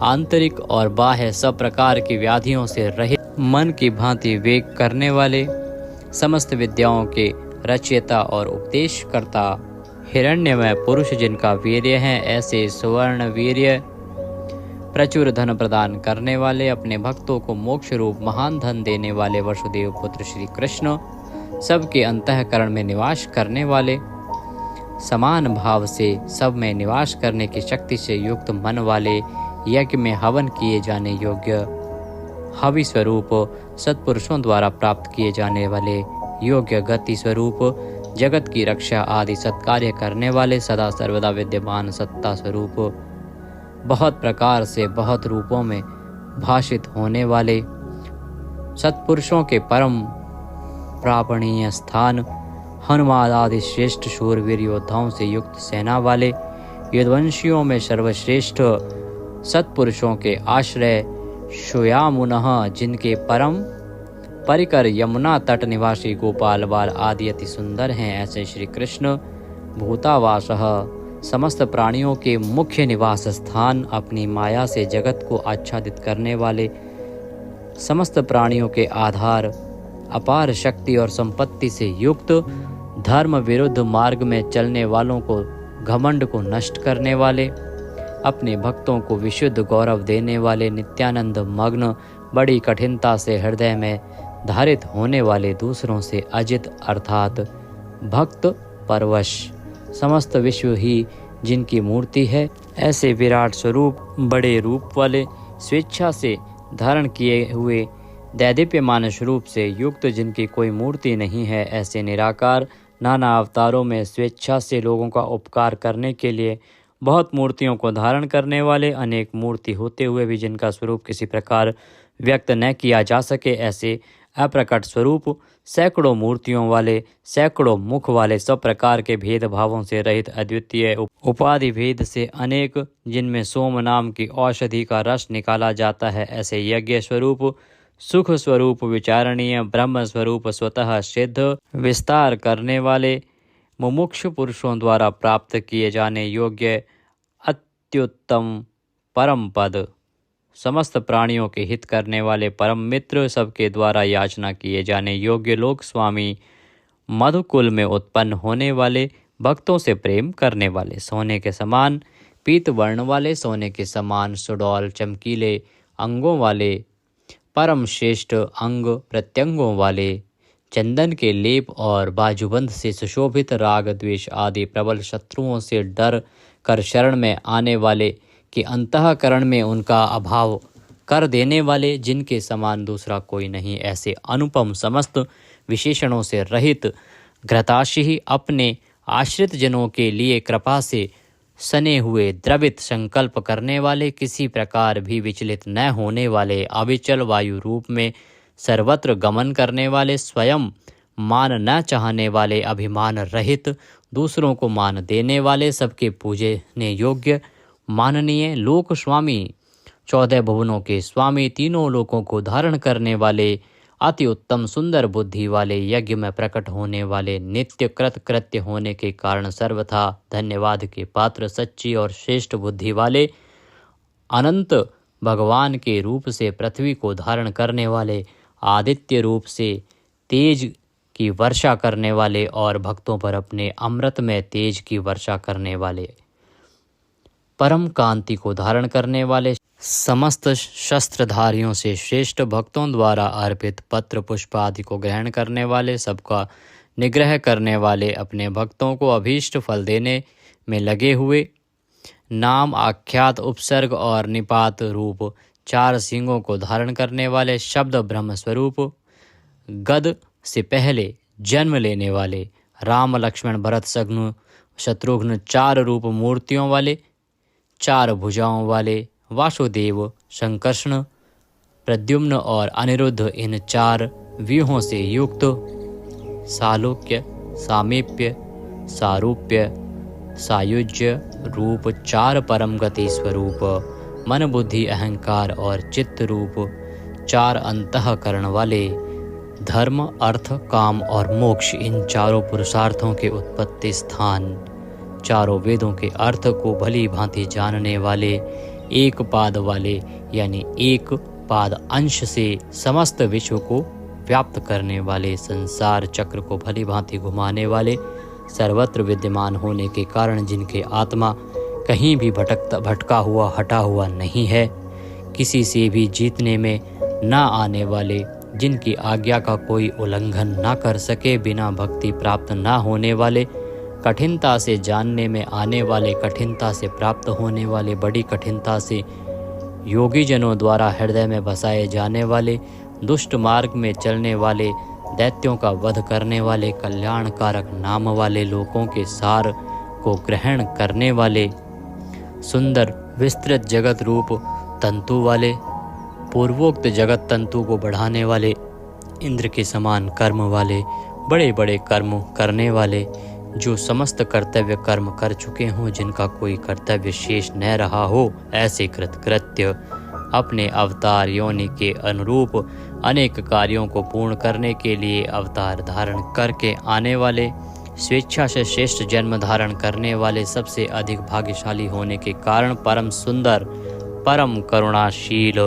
आंतरिक और बाह्य सब प्रकार की व्याधियों से रहित, मन की भांति वेग करने वाले, समस्त विद्याओं के रचयिता और उपदेशकर्ता, हिरण्यमय पुरुष जिनका वीर्य है, ऐसे सुवर्ण वीर्य प्रचुर धन प्रदान करने वाले, अपने भक्तों को मोक्ष रूप महान धन देने वाले वसुदेव पुत्र श्री कृष्ण, सबके अंतःकरण में निवास करने वाले, समान भाव से सब में निवास करने की शक्ति से युक्त मन वाले, यज्ञ में हवन किए जाने योग्य, हवि स्वरूप सत्पुरुषों द्वारा प्राप्त किए जाने वाले, योग्य गति स्वरूप जगत की रक्षा आदि सत्कार्य करने वाले, सदा सर्वदा विद्यमान सत्ता स्वरूप बहुत प्रकार से बहुत रूपों में भाषित होने वाले, सत्पुरुषों के परम प्रापणीय स्थान, हनुमान आदि श्रेष्ठ शूरवीर योद्धाओं से युक्त सेना वाले, यदुवंशियों में सर्वश्रेष्ठ सत्पुरुषों के आश्रय, श्यामुनः जिनके परम परिकर यमुना तट निवासी गोपाल बाल आदि अति सुंदर हैं, ऐसे श्री कृष्ण भूतावासः समस्त प्राणियों के मुख्य निवास स्थान, अपनी माया से जगत को आच्छादित करने वाले, समस्त प्राणियों के आधार, अपार शक्ति और संपत्ति से युक्त, धर्म विरुद्ध मार्ग में चलने वालों को घमंड को नष्ट करने वाले, अपने भक्तों को विशुद्ध गौरव देने वाले, नित्यानंद मग्न, बड़ी कठिनता से हृदय में धारित होने वाले, दूसरों से अजित अर्थात भक्त परवश, समस्त विश्व ही जिनकी मूर्ति है, ऐसे विराट स्वरूप बड़े रूप वाले, स्वेच्छा से धारण किए हुए दैदीप्यमान स्वरूप से युक्त, जिनकी कोई मूर्ति नहीं है, ऐसे निराकार नाना अवतारों में स्वेच्छा से लोगों का उपकार करने के लिए बहुत मूर्तियों को धारण करने वाले, अनेक मूर्ति होते हुए भी जिनका स्वरूप किसी प्रकार व्यक्त न किया जा सके, ऐसे अप्रकट स्वरूप, सैकड़ों मूर्तियों वाले, सैकड़ों मुख वाले, सब प्रकार के भेदभावों से रहित, अद्वितीय उपाधि भेद से अनेक, जिनमें सोम नाम की औषधि का रस निकाला जाता है, ऐसे यज्ञ स्वरूप, सुख स्वरूप, विचारणीय ब्रह्म स्वरूप, स्वतः सिद्ध, विस्तार करने वाले, मुमुक्षु पुरुषों द्वारा प्राप्त किए जाने योग्य अत्युत्तम परम पद, समस्त प्राणियों के हित करने वाले परम मित्र, सबके द्वारा याचना किए जाने योग्य लोक स्वामी, मधुकुल में उत्पन्न होने वाले, भक्तों से प्रेम करने वाले, सोने के समान पीत वर्ण वाले, सोने के समान सुडौल चमकीले अंगों वाले, परम श्रेष्ठ अंग प्रत्यंगों वाले, चंदन के लेप और बाजूबंद से सुशोभित, राग द्वेष आदि प्रबल शत्रुओं से डर कर शरण में आने वाले, कि अंतःकरण में उनका अभाव कर देने वाले, जिनके समान दूसरा कोई नहीं, ऐसे अनुपम समस्त विशेषणों से रहित, घृताशी अपने आश्रित जनों के लिए कृपा से सने हुए, द्रवित संकल्प करने वाले, किसी प्रकार भी विचलित न होने वाले, अविचल वायु रूप में सर्वत्र गमन करने वाले, स्वयं मान न चाहने वाले, अभिमान रहित, दूसरों को मान देने वाले, सबके पूजने योग्य माननीय लोक स्वामी, 14 भुवनों के स्वामी, तीनों लोकों को धारण करने वाले, अति उत्तम सुंदर बुद्धि वाले, यज्ञ में प्रकट होने वाले, नित्य कृत्य होने के कारण सर्वथा धन्यवाद के पात्र, सच्ची और श्रेष्ठ बुद्धि वाले, अनंत भगवान के रूप से पृथ्वी को धारण करने वाले, आदित्य रूप से तेज की वर्षा करने वाले और भक्तों पर अपने अमृत में तेज की वर्षा करने वाले, परम कांति को धारण करने वाले, समस्त शस्त्रधारियों से श्रेष्ठ, भक्तों द्वारा अर्पित पत्र पुष्प आदि को ग्रहण करने वाले, सबका निग्रह करने वाले, अपने भक्तों को अभीष्ट फल देने में लगे हुए, नाम आख्यात उपसर्ग और निपात रूप 4 सिंगों को धारण करने वाले, शब्द ब्रह्म स्वरूप, गद से पहले जन्म लेने वाले, राम लक्ष्मण भरत शत्रुघ्न 4 रूप मूर्तियों वाले, 4 भुजाओं वाले, वासुदेव, संकर्षण, प्रद्युम्न और अनिरुद्ध, इन 4 व्यूहों से युक्त, सालोक्य, सामीप्य, सारूप्य, सायुज्य रूप 4 परम गति स्वरूप, मन बुद्धि अहंकार और चित्त रूप 4 अंतःकरण वाले धर्म, अर्थ, काम और मोक्ष, इन चारों पुरुषार्थों के उत्पत्ति स्थान, चारों वेदों के अर्थ को भली भांति जानने वाले, एक पाद वाले यानी एक पाद अंश से समस्त विश्व को व्याप्त करने वाले, संसार चक्र को भली भांति घुमाने वाले, सर्वत्र विद्यमान होने के कारण जिनके आत्मा कहीं भी भटका हुआ हटा हुआ नहीं है, किसी से भी जीतने में न आने वाले, जिनकी आज्ञा का कोई उल्लंघन ना कर सके, बिना भक्ति प्राप्त ना होने वाले, कठिनता से जानने में आने वाले, कठिनता से प्राप्त होने वाले, बड़ी कठिनता से योगी जनों द्वारा हृदय में बसाए जाने वाले, दुष्ट मार्ग में चलने वाले, दैत्यों का वध करने वाले, कल्याणकारक नाम वाले, लोकों के सार को ग्रहण करने वाले, सुंदर विस्तृत जगत रूप तंतु वाले, पूर्वोक्त जगत तंतु को बढ़ाने वाले, इंद्र के समान कर्म वाले, बड़े बड़े कर्म करने वाले, जो समस्त कर्तव्य कर्म कर चुके हों, जिनका कोई कर्तव्य शेष न रहा हो, ऐसे कृतकृत्य अपने अवतार योनि के अनुरूप अनेक कार्यों को पूर्ण करने के लिए अवतार धारण करके आने वाले, स्वेच्छा से श्रेष्ठ जन्म धारण करने वाले, सबसे अधिक भाग्यशाली होने के कारण परम सुंदर, परम करुणाशील,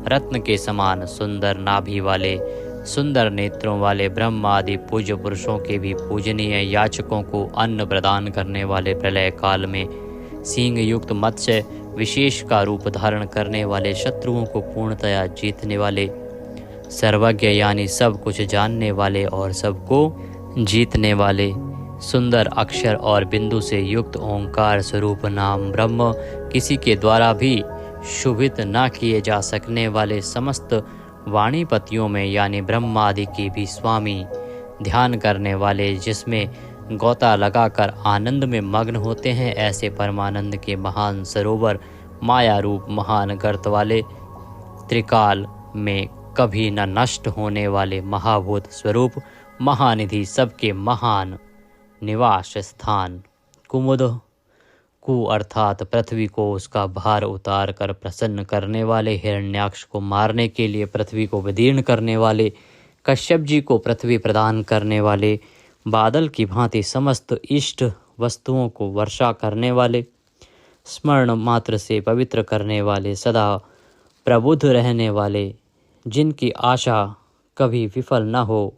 रत्न के समान सुंदर नाभि वाले, सुंदर नेत्रों वाले, ब्रह्म आदि पूज्य पुरुषों के भी पूजनीय, याचकों को अन्न प्रदान करने वाले, प्रलय काल में सींग युक्त मत्स्य विशेष का रूप धारण करने वाले, शत्रुओं को पूर्णतया जीतने वाले, सर्वज्ञ यानी सब कुछ जानने वाले और सबको जीतने वाले, सुंदर अक्षर और बिंदु से युक्त ओंकार स्वरूप नाम ब्रह्म, किसी के द्वारा भी शुभित न किए जा सकने वाले, समस्त वाणीपतियों में यानी ब्रह्मा आदि के भी स्वामी, ध्यान करने वाले, जिसमें गोता लगाकर आनंद में मग्न होते हैं, ऐसे परमानंद के महान सरोवर, माया रूप महान गर्त वाले, त्रिकाल में कभी न नष्ट होने वाले महाभूत स्वरूप, महानिधि, सबके महान निवास स्थान, कुमुद, कु अर्थात पृथ्वी को उसका भार उतार कर प्रसन्न करने वाले, हिरण्याक्ष को मारने के लिए पृथ्वी को विदीर्ण करने वाले, कश्यप जी को पृथ्वी प्रदान करने वाले, बादल की भांति समस्त इष्ट वस्तुओं को वर्षा करने वाले, स्मरण मात्र से पवित्र करने वाले, सदा प्रबुद्ध रहने वाले, जिनकी आशा कभी विफल न हो,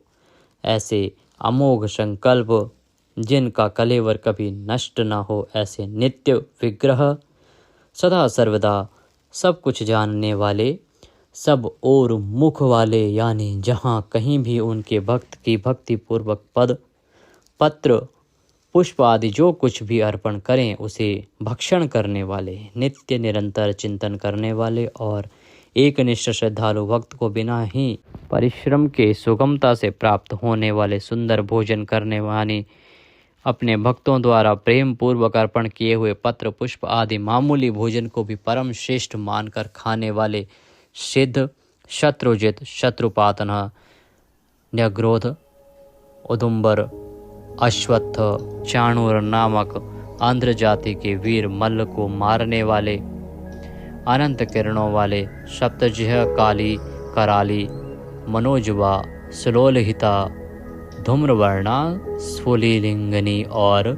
ऐसे अमोघ संकल्प, जिनका कलेवर कभी नष्ट न हो, ऐसे नित्य विग्रह, सदा सर्वदा सब कुछ जानने वाले, सब और मुख वाले, यानी जहाँ कहीं भी उनके भक्त की भक्ति पूर्वक पद, पत्र, पुष्प आदि जो कुछ भी अर्पण करें उसे भक्षण करने वाले, नित्य निरंतर चिंतन करने वाले और एकनिष्ठ श्रद्धालु भक्त को बिना ही परिश्रम के सुगमता से प्राप्त होने वाले, सुंदर भोजन करने वाले, अपने भक्तों द्वारा प्रेम पूर्वक अर्पण किए हुए पत्र पुष्प आदि मामूली भोजन को भी परम श्रेष्ठ मानकर खाने वाले, सिद्ध, शत्रुजित, शत्रुपातन, न्यग्रोध, उदुम्बर, अश्वत्थ, चाणूर नामक आंध्र जाति के वीर मल्ल को मारने वाले, अनंत किरणों वाले, सप्तजिह, काली, कराली, मनोजवा, सुलोलहिता, धूम्रवर्णा, स्फुलिंगनी और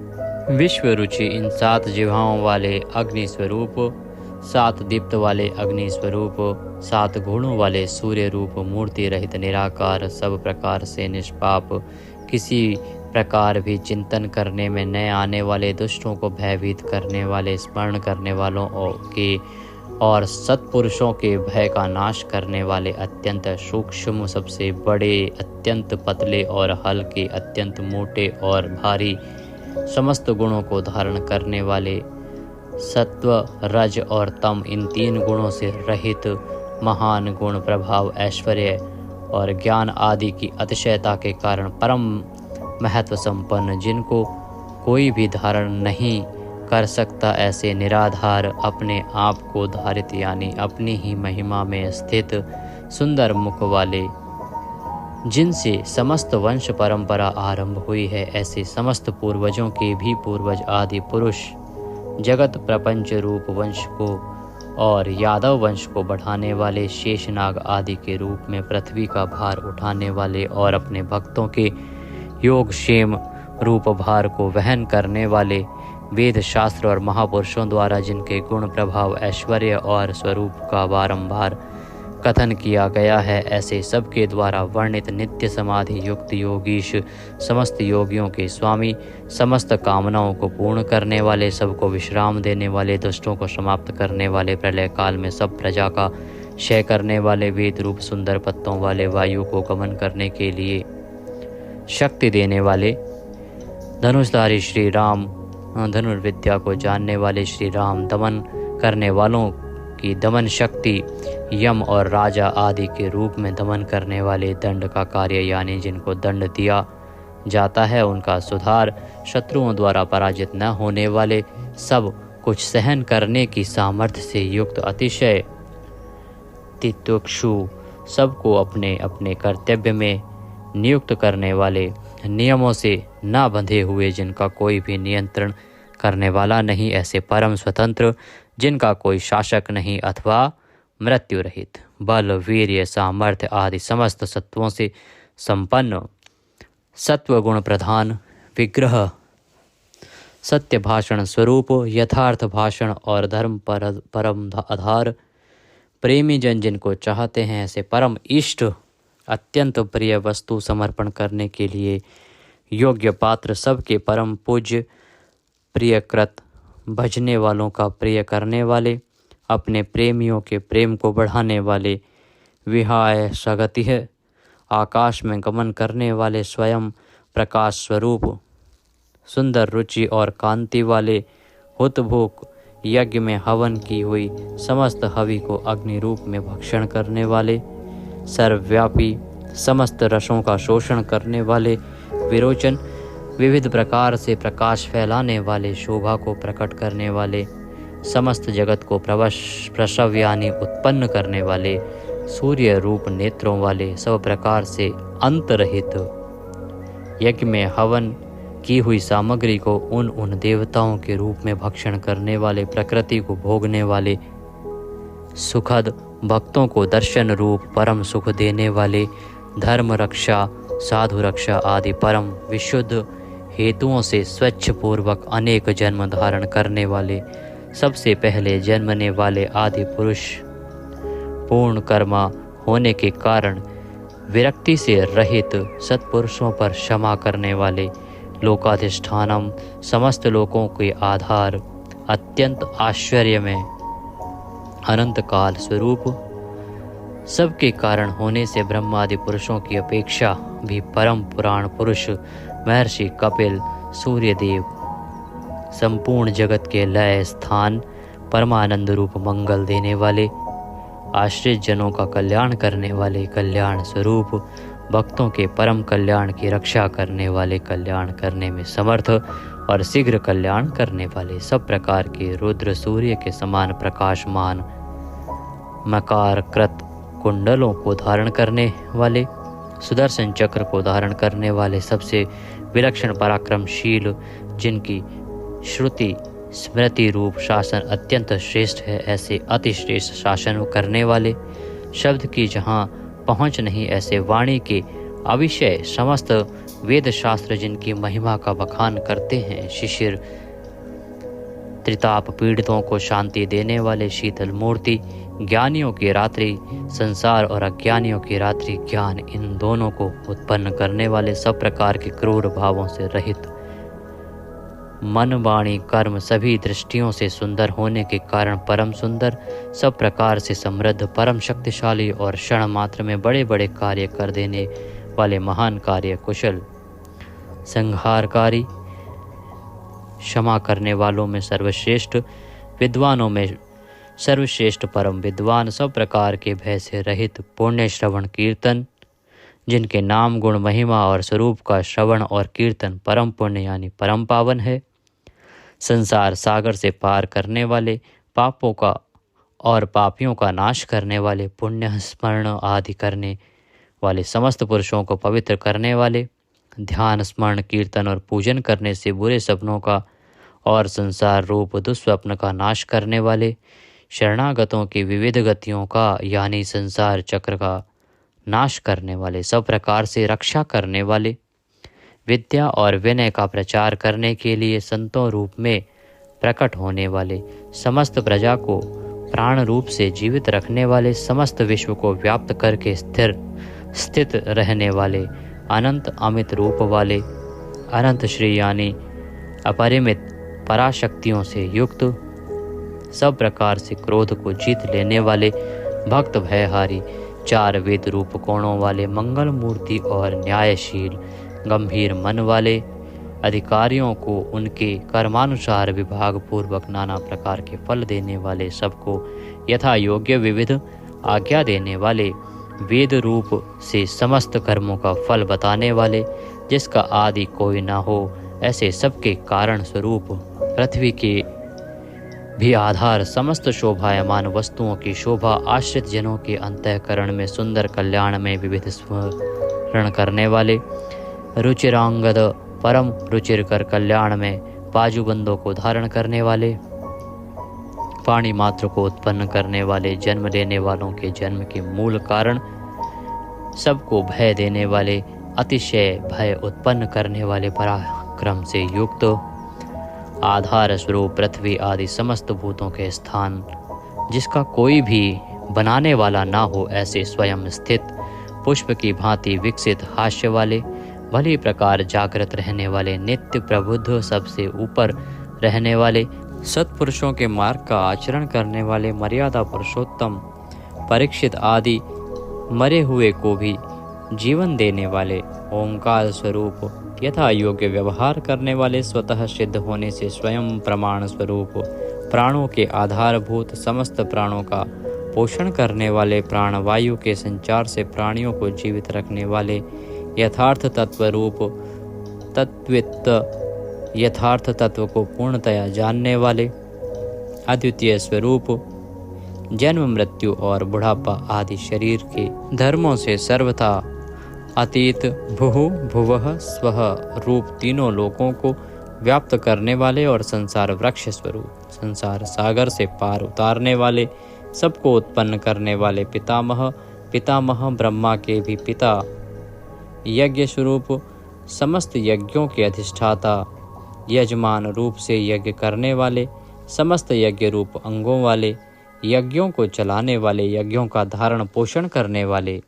विश्वरुचि, इन 7 जिह्वाओं वाले अग्नि स्वरूप, 7 दीप्त वाले अग्नि स्वरूप, 7 गुणों वाले सूर्य रूप, मूर्ति रहित निराकार, सब प्रकार से निष्पाप, किसी प्रकार भी चिंतन करने में न आने वाले, दुष्टों को भयभीत करने वाले, स्मरण करने वालों के और सत्पुरुषों के भय का नाश करने वाले, अत्यंत सूक्ष्म, सबसे बड़े, अत्यंत पतले और हल्के, अत्यंत मोटे और भारी, समस्त गुणों को धारण करने वाले, सत्व, रज और तम, इन 3 गुणों से रहित, महान गुण, प्रभाव, ऐश्वर्य और ज्ञान आदि की अतिशयता के कारण परम महत्व संपन्न, जिनको कोई भी धारण नहीं कर सकता, ऐसे निराधार, अपने आप को धारित यानी अपनी ही महिमा में स्थित, सुंदर मुख वाले, जिनसे समस्त वंश परंपरा आरंभ हुई है, ऐसे समस्त पूर्वजों के भी पूर्वज आदि पुरुष जगत प्रपंच रूप वंश को और यादव वंश को बढ़ाने वाले शेषनाग आदि के रूप में पृथ्वी का भार उठाने वाले और अपने भक्तों के योग क्षेम रूप भार को वहन करने वाले वेद शास्त्र और महापुरुषों द्वारा जिनके गुण प्रभाव ऐश्वर्य और स्वरूप का बारंबार कथन किया गया है, ऐसे सबके द्वारा वर्णित नित्य समाधि युक्त योगीश, समस्त योगियों के स्वामी, समस्त कामनाओं को पूर्ण करने वाले, सबको विश्राम देने वाले, दुष्टों को समाप्त करने वाले, प्रलय काल में सब प्रजा का क्षय करने वाले, वेद रूप सुंदर पत्तों वाले, वायु को गमन करने के लिए शक्ति देने वाले, धनुषधारी श्री राम, धनुर्विद्या को जानने वाले श्री राम, दमन करने वालों की दमन शक्ति, यम और राजा आदि के रूप में दमन करने वाले, दंड का कार्य यानी जिनको दंड दिया जाता है उनका सुधार, शत्रुओं द्वारा पराजित न होने वाले, सब कुछ सहन करने की सामर्थ्य से युक्त, अतिशय तितिक्षु, सबको अपने अपने कर्तव्य में नियुक्त करने वाले, नियमों से न बंधे हुए, जिनका कोई भी नियंत्रण करने वाला नहीं, ऐसे परम स्वतंत्र जिनका कोई शासक नहीं, अथवा मृत्यु रहित, बल वीर्य सामर्थ्य आदि समस्त सत्वों से संपन्न, सत्व गुण प्रधान, विग्रह सत्य भाषण स्वरूप, यथार्थ भाषण और धर्म परम आधार, प्रेमी जन जिनको चाहते हैं, ऐसे परम इष्ट, अत्यंत प्रिय वस्तु समर्पण करने के लिए योग्य पात्र, सबके परम पूज्य, प्रियकृत, भजने वालों का प्रिय करने वाले, अपने प्रेमियों के प्रेम को बढ़ाने वाले, विहाय सगतिः, आकाश में गमन करने वाले, स्वयं प्रकाश स्वरूप, सुंदर रुचि और कांति वाले, हुतभुक, यज्ञ में हवन की हुई समस्त हवि को अग्नि रूप में भक्षण करने वाले, सर्वव्यापी, समस्त रसों का शोषण करने वाले, विरोचन, विविध प्रकार से प्रकाश फैलाने वाले, शोभा को प्रकट करने वाले, समस्त जगत को प्रसव यानी उत्पन्न करने वाले, सूर्य रूप नेत्रों वाले, सब प्रकार से अंतरहित, यज्ञ में हवन की हुई सामग्री को उन देवताओं के रूप में भक्षण करने वाले, प्रकृति को भोगने वाले, सुखद, भक्तों को दर्शन रूप परम सुख देने वाले, धर्म रक्षा, साधु रक्षा आदि परम विशुद्ध हेतुओं से स्वच्छ पूर्वक अनेक जन्म धारण करने वाले, सबसे पहले जन्मने वाले आदि पुरुष, पूर्ण कर्मा होने के कारण विरक्ति से रहित, सत्पुरुषों पर क्षमा करने वाले, लोकाधिष्ठानम, समस्त लोकों के आधार, अत्यंत आश्चर्य में अनंत काल स्वरूप, सबके कारण होने से ब्रह्मादि पुरुषों की अपेक्षा भी परम पुराण पुरुष, महर्षि कपिल, सूर्यदेव, संपूर्ण जगत के लय स्थान, परमानंद रूप मंगल देने वाले, आश्रित जनों का कल्याण करने वाले, कल्याण स्वरूप, भक्तों के परम कल्याण की रक्षा करने वाले, कल्याण करने में समर्थ और शीघ्र कल्याण करने वाले, सब प्रकार के रुद्र सूर्य के समान प्रकाशमान, मकार कृत कुंडलों को धारण करने वाले, सुदर्शन चक्र को धारण करने वाले, सबसे विलक्षण पराक्रमशील, जिनकी श्रुति स्मृति रूप शासन अत्यंत श्रेष्ठ है, ऐसे अति श्रेष्ठ शासन करने वाले, शब्द की जहाँ पहुँच नहीं, ऐसे वाणी के अविषय समस्त वेद शास्त्र जिनकी महिमा का बखान करते हैं, शिशिर त्रिताप पीड़ितों को शांति देने वाले, शीतल मूर्ति, ज्ञानियों की रात्रि संसार और अज्ञानियों की रात्रि ज्ञान, इन दोनों को उत्पन्न करने वाले, सब प्रकार के क्रूर भावों से रहित, मन वाणी कर्म सभी दृष्टियों से सुंदर होने के कारण परम सुंदर, सब प्रकार से समृद्ध, परम शक्तिशाली और क्षण मात्र में बड़े बड़े कार्य कर देने वाले, महान कार्य कुशल, संहारकारी, क्षमा करने वालों में सर्वश्रेष्ठ, विद्वानों में सर्वश्रेष्ठ परम विद्वान, सब प्रकार के भय से रहित, पुण्य श्रवण कीर्तन, जिनके नाम गुण महिमा और स्वरूप का श्रवण और कीर्तन परम पुण्य यानी परम पावन है, संसार सागर से पार करने वाले, पापों का और पापियों का नाश करने वाले, पुण्य स्मरण आदि करने वाले समस्त पुरुषों को पवित्र करने वाले, ध्यान, स्मरण, कीर्तन और पूजन करने से बुरे सपनों का और संसार रूप दुस्वप्न का नाश करने वाले, शरणागतों की विविध गतियों का यानी संसार चक्र का नाश करने वाले, सब प्रकार से रक्षा करने वाले, विद्या और विनय का प्रचार करने के लिए संतों रूप में प्रकट होने वाले, समस्त प्रजा को प्राण रूप से जीवित रखने वाले, समस्त विश्व को व्याप्त करके स्थित रहने वाले, अनंत अमित रूप वाले, अनंत श्री यानी अपरिमित पराशक्तियों से युक्त, सब प्रकार से क्रोध को जीत लेने वाले, भक्त भयहारी, 4 वेद रूप कोणों वाले, मंगल मूर्ति और न्यायशील गंभीर मन वाले, अधिकारियों को उनके कर्मानुसार विभाग पूर्वक नाना प्रकार के फल देने वाले, सबको यथा योग्य विविध आज्ञा देने वाले, वेद रूप से समस्त कर्मों का फल बताने वाले, जिसका आदि कोई ना हो, ऐसे सबके कारण स्वरूप, पृथ्वी के भी आधार, समस्त शोभायमान वस्तुओं की शोभा, आश्रित जनों के अंतःकरण में सुंदर कल्याण में विविध स्मरण करने वाले, रुचिरांगद परम रुचिर कर कल्याण में बाजूबंदों को धारण करने वाले, पाणी मात्र को उत्पन्न करने वाले, जन्म देने वालों के जन्म के मूल कारण, सबको भय देने वाले, अतिशय भय उत्पन्न करने वाले, पराक्रम से युक्त, आधार स्वरूप पृथ्वी आदि समस्त भूतों के स्थान, जिसका कोई भी बनाने वाला ना हो, ऐसे स्वयं स्थित, पुष्प की भांति विकसित हास्य वाले, भली प्रकार जागृत रहने वाले, नित्य प्रबुद्ध, सबसे ऊपर रहने वाले, सत्पुरुषों के मार्ग का आचरण करने वाले, मर्यादा पुरुषोत्तम परीक्षित आदि मरे हुए को भी जीवन देने वाले, ओंकार स्वरूप यथा योग्य व्यवहार करने वाले, स्वतः सिद्ध होने से स्वयं प्रमाण स्वरूप, प्राणों के आधारभूत, समस्त प्राणों का पोषण करने वाले, प्राणवायु के संचार से प्राणियों को जीवित रखने वाले, यथार्थ तत्व रूप तत्वित यथार्थ तत्व को पूर्णतया जानने वाले, अद्वितीय स्वरूप, जन्म मृत्यु और बुढ़ापा आदि शरीर के धर्मों से सर्वथा अतीत, भुहु भुवः स्वः रूप तीनों लोकों को व्याप्त करने वाले और संसार वृक्ष स्वरूप, संसार सागर से पार उतारने वाले, सबको उत्पन्न करने वाले, पितामह ब्रह्मा के भी पिता, यज्ञ स्वरूप, समस्त यज्ञों के अधिष्ठाता, यजमान रूप से यज्ञ करने वाले, समस्त यज्ञ रूप अंगों वाले, यज्ञों को चलाने वाले, यज्ञों का धारण पोषण करने वाले,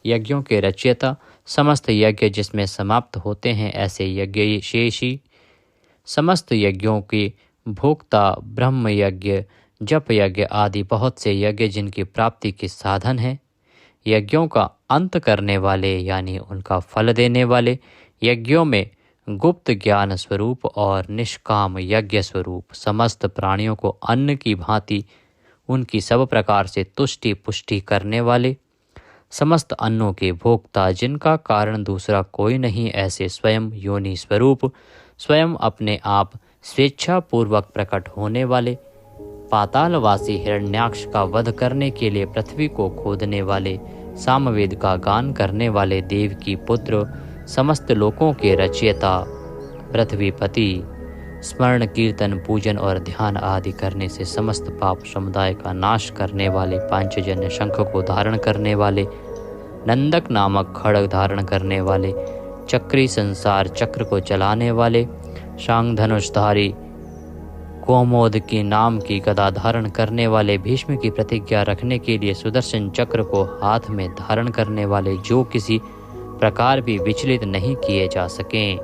यज्ञों के रचयिता, समस्त यज्ञ जिसमें समाप्त होते हैं ऐसे यज्ञ शेषी, समस्त यज्ञों के भोक्ता, ब्रह्म यज्ञ, जप यज्ञ आदि बहुत से यज्ञ जिनकी प्राप्ति के साधन हैं, यज्ञों का अंत करने वाले यानी उनका फल देने वाले, यज्ञों में गुप्त ज्ञान स्वरूप और निष्काम यज्ञ स्वरूप, समस्त प्राणियों को अन्न की भांति उनकी सब प्रकार से तुष्टि पुष्टि करने वाले, समस्त अन्नों के भोक्ता, जिनका कारण दूसरा कोई नहीं, ऐसे स्वयं योनि स्वरूप, स्वयं अपने आप स्वेच्छा पूर्वक प्रकट होने वाले, पातालवासी हिरण्याक्ष का वध करने के लिए पृथ्वी को खोदने वाले, सामवेद का गान करने वाले, देव की पुत्र, समस्त लोकों के रचयिता, पृथ्वीपति, स्मरण कीर्तन पूजन और ध्यान आदि करने से समस्त पाप समुदाय का नाश करने वाले, पांचजन्य शंख को धारण करने वाले, नंदक नामक खड्ग धारण करने वाले, चक्री संसार चक्र को चलाने वाले, शांग धनुषधारी, कोमोद की नाम की गदा धारण करने वाले, भीष्म की प्रतिज्ञा रखने के लिए सुदर्शन चक्र को हाथ में धारण करने वाले, जो किसी प्रकार भी विचलित नहीं किए जा सकें,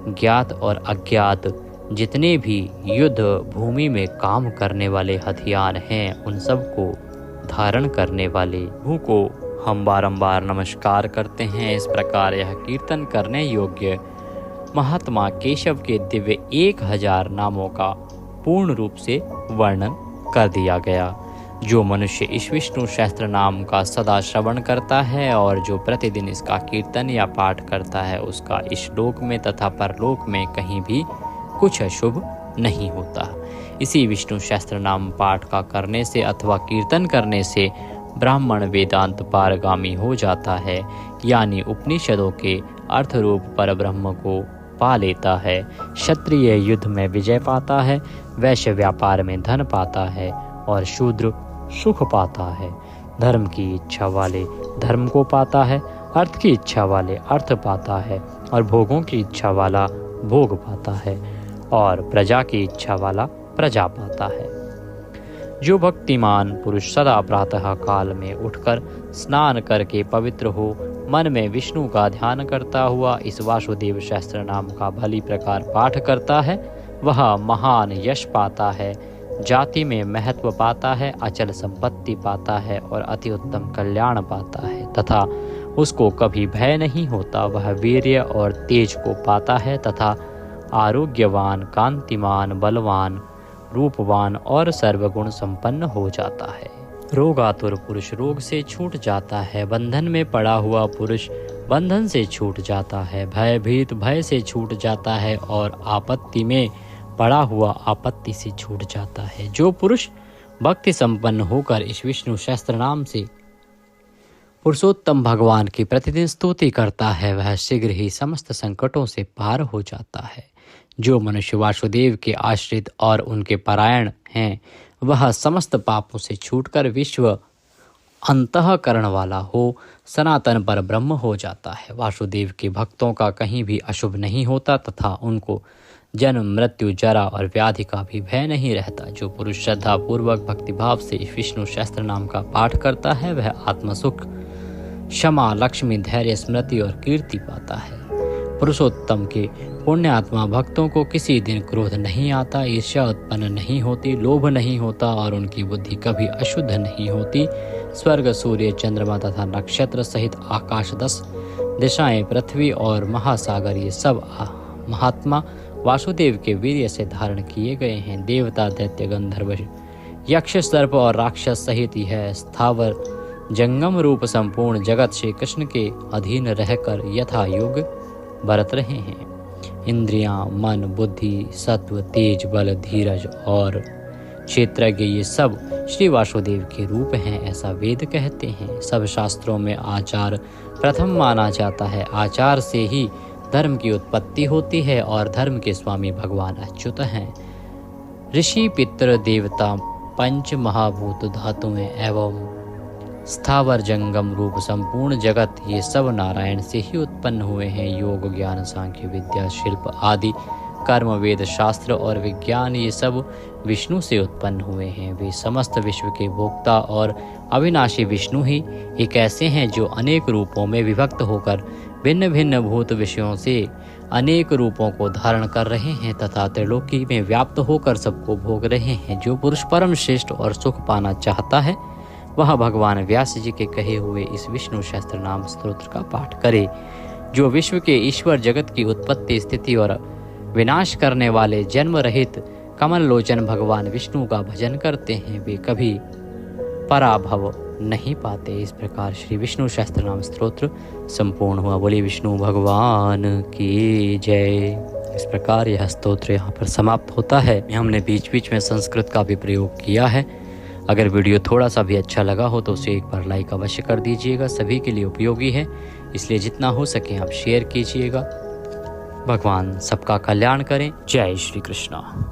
ज्ञात और अज्ञात जितने भी युद्ध भूमि में काम करने वाले हथियार हैं उन सब को धारण करने वाले, प्रभु को हम बारंबार नमस्कार करते हैं। इस प्रकार यह कीर्तन करने योग्य महात्मा केशव के दिव्य 1000 नामों का पूर्ण रूप से वर्णन कर दिया गया। जो मनुष्य इस विष्णु सहस्त्र नाम का सदा श्रवण करता है और जो प्रतिदिन इसका कीर्तन या पाठ करता है, उसका इस लोक में तथा परलोक में कहीं भी कुछ अशुभ नहीं होता। इसी विष्णु सहस्त्र नाम पाठ का करने से अथवा कीर्तन करने से ब्राह्मण वेदांत पारगामी हो जाता है, यानी उपनिषदों के अर्थ रूप पर ब्रह्म को पा लेता है। क्षत्रिय युद्ध में विजय पाता है, वैश्य व्यापार में धन पाता है और शूद्र सुख पाता है। धर्म की इच्छा वाले धर्म को पाता है, अर्थ की इच्छा वाले अर्थ पाता है और भोगों की इच्छा वाला भोग पाता है और प्रजा की इच्छा वाला प्रजा पाता है। जो भक्तिमान पुरुष सदा प्रातः काल में उठकर स्नान करके पवित्र हो, मन में विष्णु का ध्यान करता हुआ इस वासुदेव सहस्त्र नाम का भली प्रकार पाठ करता है, वह महान यश पाता है, जाति में महत्व पाता है, अचल संपत्ति पाता है और अति उत्तम कल्याण पाता है तथा उसको कभी भय नहीं होता। वह वीर्य और तेज को पाता है तथा आरोग्यवान, कांतिमान, बलवान, रूपवान और सर्वगुण संपन्न हो जाता है। रोगातुर पुरुष रोग से छूट जाता है, बंधन में पड़ा हुआ पुरुष बंधन से छूट जाता है, भयभीत भय से छूट जाता है और आपत्ति में पड़ा हुआ आपत्ति से छूट जाता है। जो पुरुष भक्ति संपन्न होकर इस विष्णु सहस्त्र नाम से पुरुषोत्तम भगवान की प्रतिदिन स्तुति करता है, वह शीघ्र ही समस्त संकटों से पार हो जाता है। जो मनुष्य वासुदेव के आश्रित और उनके परायण हैं, वह समस्त पापों से छूटकर विश्व अंतःकरण वाला हो सनातन पर ब्रह्म हो जाता है। वासुदेव के भक्तों का कहीं भी अशुभ नहीं होता तथा उनको जन्म, मृत्यु, जरा और व्याधि का भी भय नहीं रहता। जो पुरुष श्रद्धा पूर्वक भक्तिभाव से विष्णु सहस्त्र नाम का पाठ करता है, वह आत्मसुख, क्षमा, लक्ष्मी, धैर्य, स्मृति और कीर्ति पाता है। पुरुषोत्तम के पुण्यात्मा भक्तों को किसी दिन क्रोध नहीं आता, ईर्ष्या उत्पन्न नहीं होती, लोभ नहीं होता और उनकी बुद्धि कभी अशुद्ध नहीं होती। स्वर्ग, सूर्य, चंद्रमा तथा नक्षत्र सहित आकाश, 10 दिशाएं, पृथ्वी और महासागर, ये सब महात्मा वासुदेव के वीर्य से धारण किए गए हैं। देवता, दैत्य, गंधर्व, यक्ष, सर्प और राक्षस सहित यह स्थावर जंगम रूप संपूर्ण जगत श्री कृष्ण के अधीन रहकर यथा योग बरत रहे हैं। इंद्रियां, मन, बुद्धि, सत्व, तेज, बल, धीरज और क्षेत्रज्ञ, ये सब श्री वासुदेव के रूप हैं, ऐसा वेद कहते हैं। सब शास्त्रों में आचार प्रथम माना जाता है। आचार से ही धर्म की उत्पत्ति होती है और धर्म के स्वामी भगवान अच्युत हैं। ऋषि, पितृ, देवता, पंच महाभूत, धातुएं एवं स्थावर जंगम रूप संपूर्ण जगत, ये सब नारायण से ही उत्पन्न हुए हैं। योग, ज्ञान, सांख्य, विद्या, शिल्प आदि कर्म, वेद, शास्त्र और विज्ञान, ये सब विष्णु से उत्पन्न हुए हैं। वे समस्त विश्व के भोक्ता और अविनाशी विष्णु ही एक ऐसे हैं जो अनेक रूपों में विभक्त होकर भिन्न भिन्न भूत विषयों से अनेक रूपों को धारण कर रहे हैं तथा त्रिलोकी में व्याप्त होकर सबको भोग रहे हैं। जो पुरुष परम श्रेष्ठ और सुख पाना चाहता है, वह भगवान व्यास जी के कहे हुए इस विष्णु सहस्त्र नाम स्तोत्र का पाठ करे। जो विश्व के ईश्वर, जगत की उत्पत्ति, स्थिति और विनाश करने वाले जन्म रहित कमल लोचन भगवान विष्णु का भजन करते हैं, वे कभी पराभव नहीं पाते। इस प्रकार श्री विष्णु सहस्त्र नाम स्तोत्र संपूर्ण हुआ। बोले विष्णु भगवान की जय। इस प्रकार यह स्तोत्र यहाँ पर समाप्त होता है। हमने बीच बीच में संस्कृत का भी प्रयोग किया है। अगर वीडियो थोड़ा सा भी अच्छा लगा हो तो उसे एक बार लाइक अवश्य कर दीजिएगा। सभी के लिए उपयोगी है, इसलिए जितना हो सके आप शेयर कीजिएगा। भगवान सबका कल्याण करें। जय श्री कृष्ण।